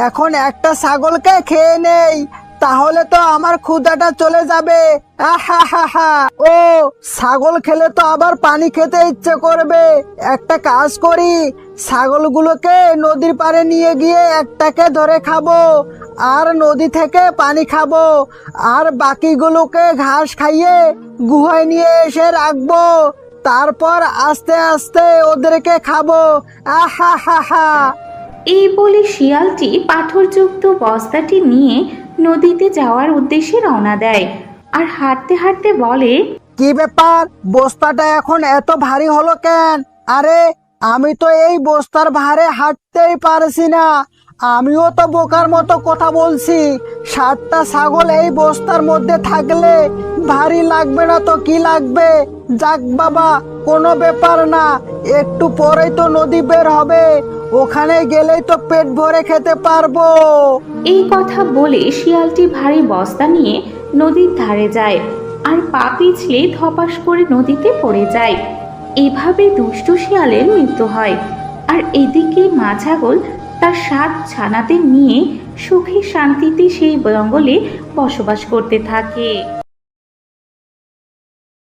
এখন একটা ছাগলকে খেয়ে নেই, তাহলে তো আমার ক্ষুধাটা চলে যাবে। ও ছাগল খেলে তো আবার পানি খেতে ইচ্ছে করবে। একটা কাজ করি, ছাগলগুলোকে নদীর পাড়ে নিয়ে গিয়ে একটাকে ধরে খাবো আর নদী থেকে পানি খাবো, আর বাকিগুলোকে ঘাস খাইয়ে গুহায় নিয়ে এসে রাখবো, তারপর আস্তে আস্তে ওদেরকে খাবো। এই বলে শিয়ালটি পাথরযুক্ত বস্তাটি নিয়ে নদীতে যাওয়ার উদ্দেশ্যে রওনা দেয় আর হাঁটতে হাঁটতে বলে, কি ব্যাপার, বস্তাটা এখন এত ভারী হলো কেন? আরে আমি তো এই বস্তার ভারে হাঁটতেই পারছি না। আমিও তো বোকার মতো কথা বলছি। 7টা ছাগল এই বস্তার মধ্যে থাকলে ভারী লাগবে না তো কি লাগবে? যাক বাবা, কোনো ব্যাপার না, একটু পরেই তো নদী বের হবে, ওখানে গেলেই তো পেট ভরে খেতে পারবো। এই কথা বলে শিয়ালটি ভারী বস্তা নিয়ে নদীর ধারে যায় আর পা পিছলে ধপাস করে নদীতে পড়ে যায়। এভাবে দুষ্ট শিয়ালের মৃত্যু হয়। আর এদিকে মা ছাগল তার 7 ছানাদের নিয়ে সুখে শান্তিতে সেই জঙ্গলে বসবাস করতে থাকে।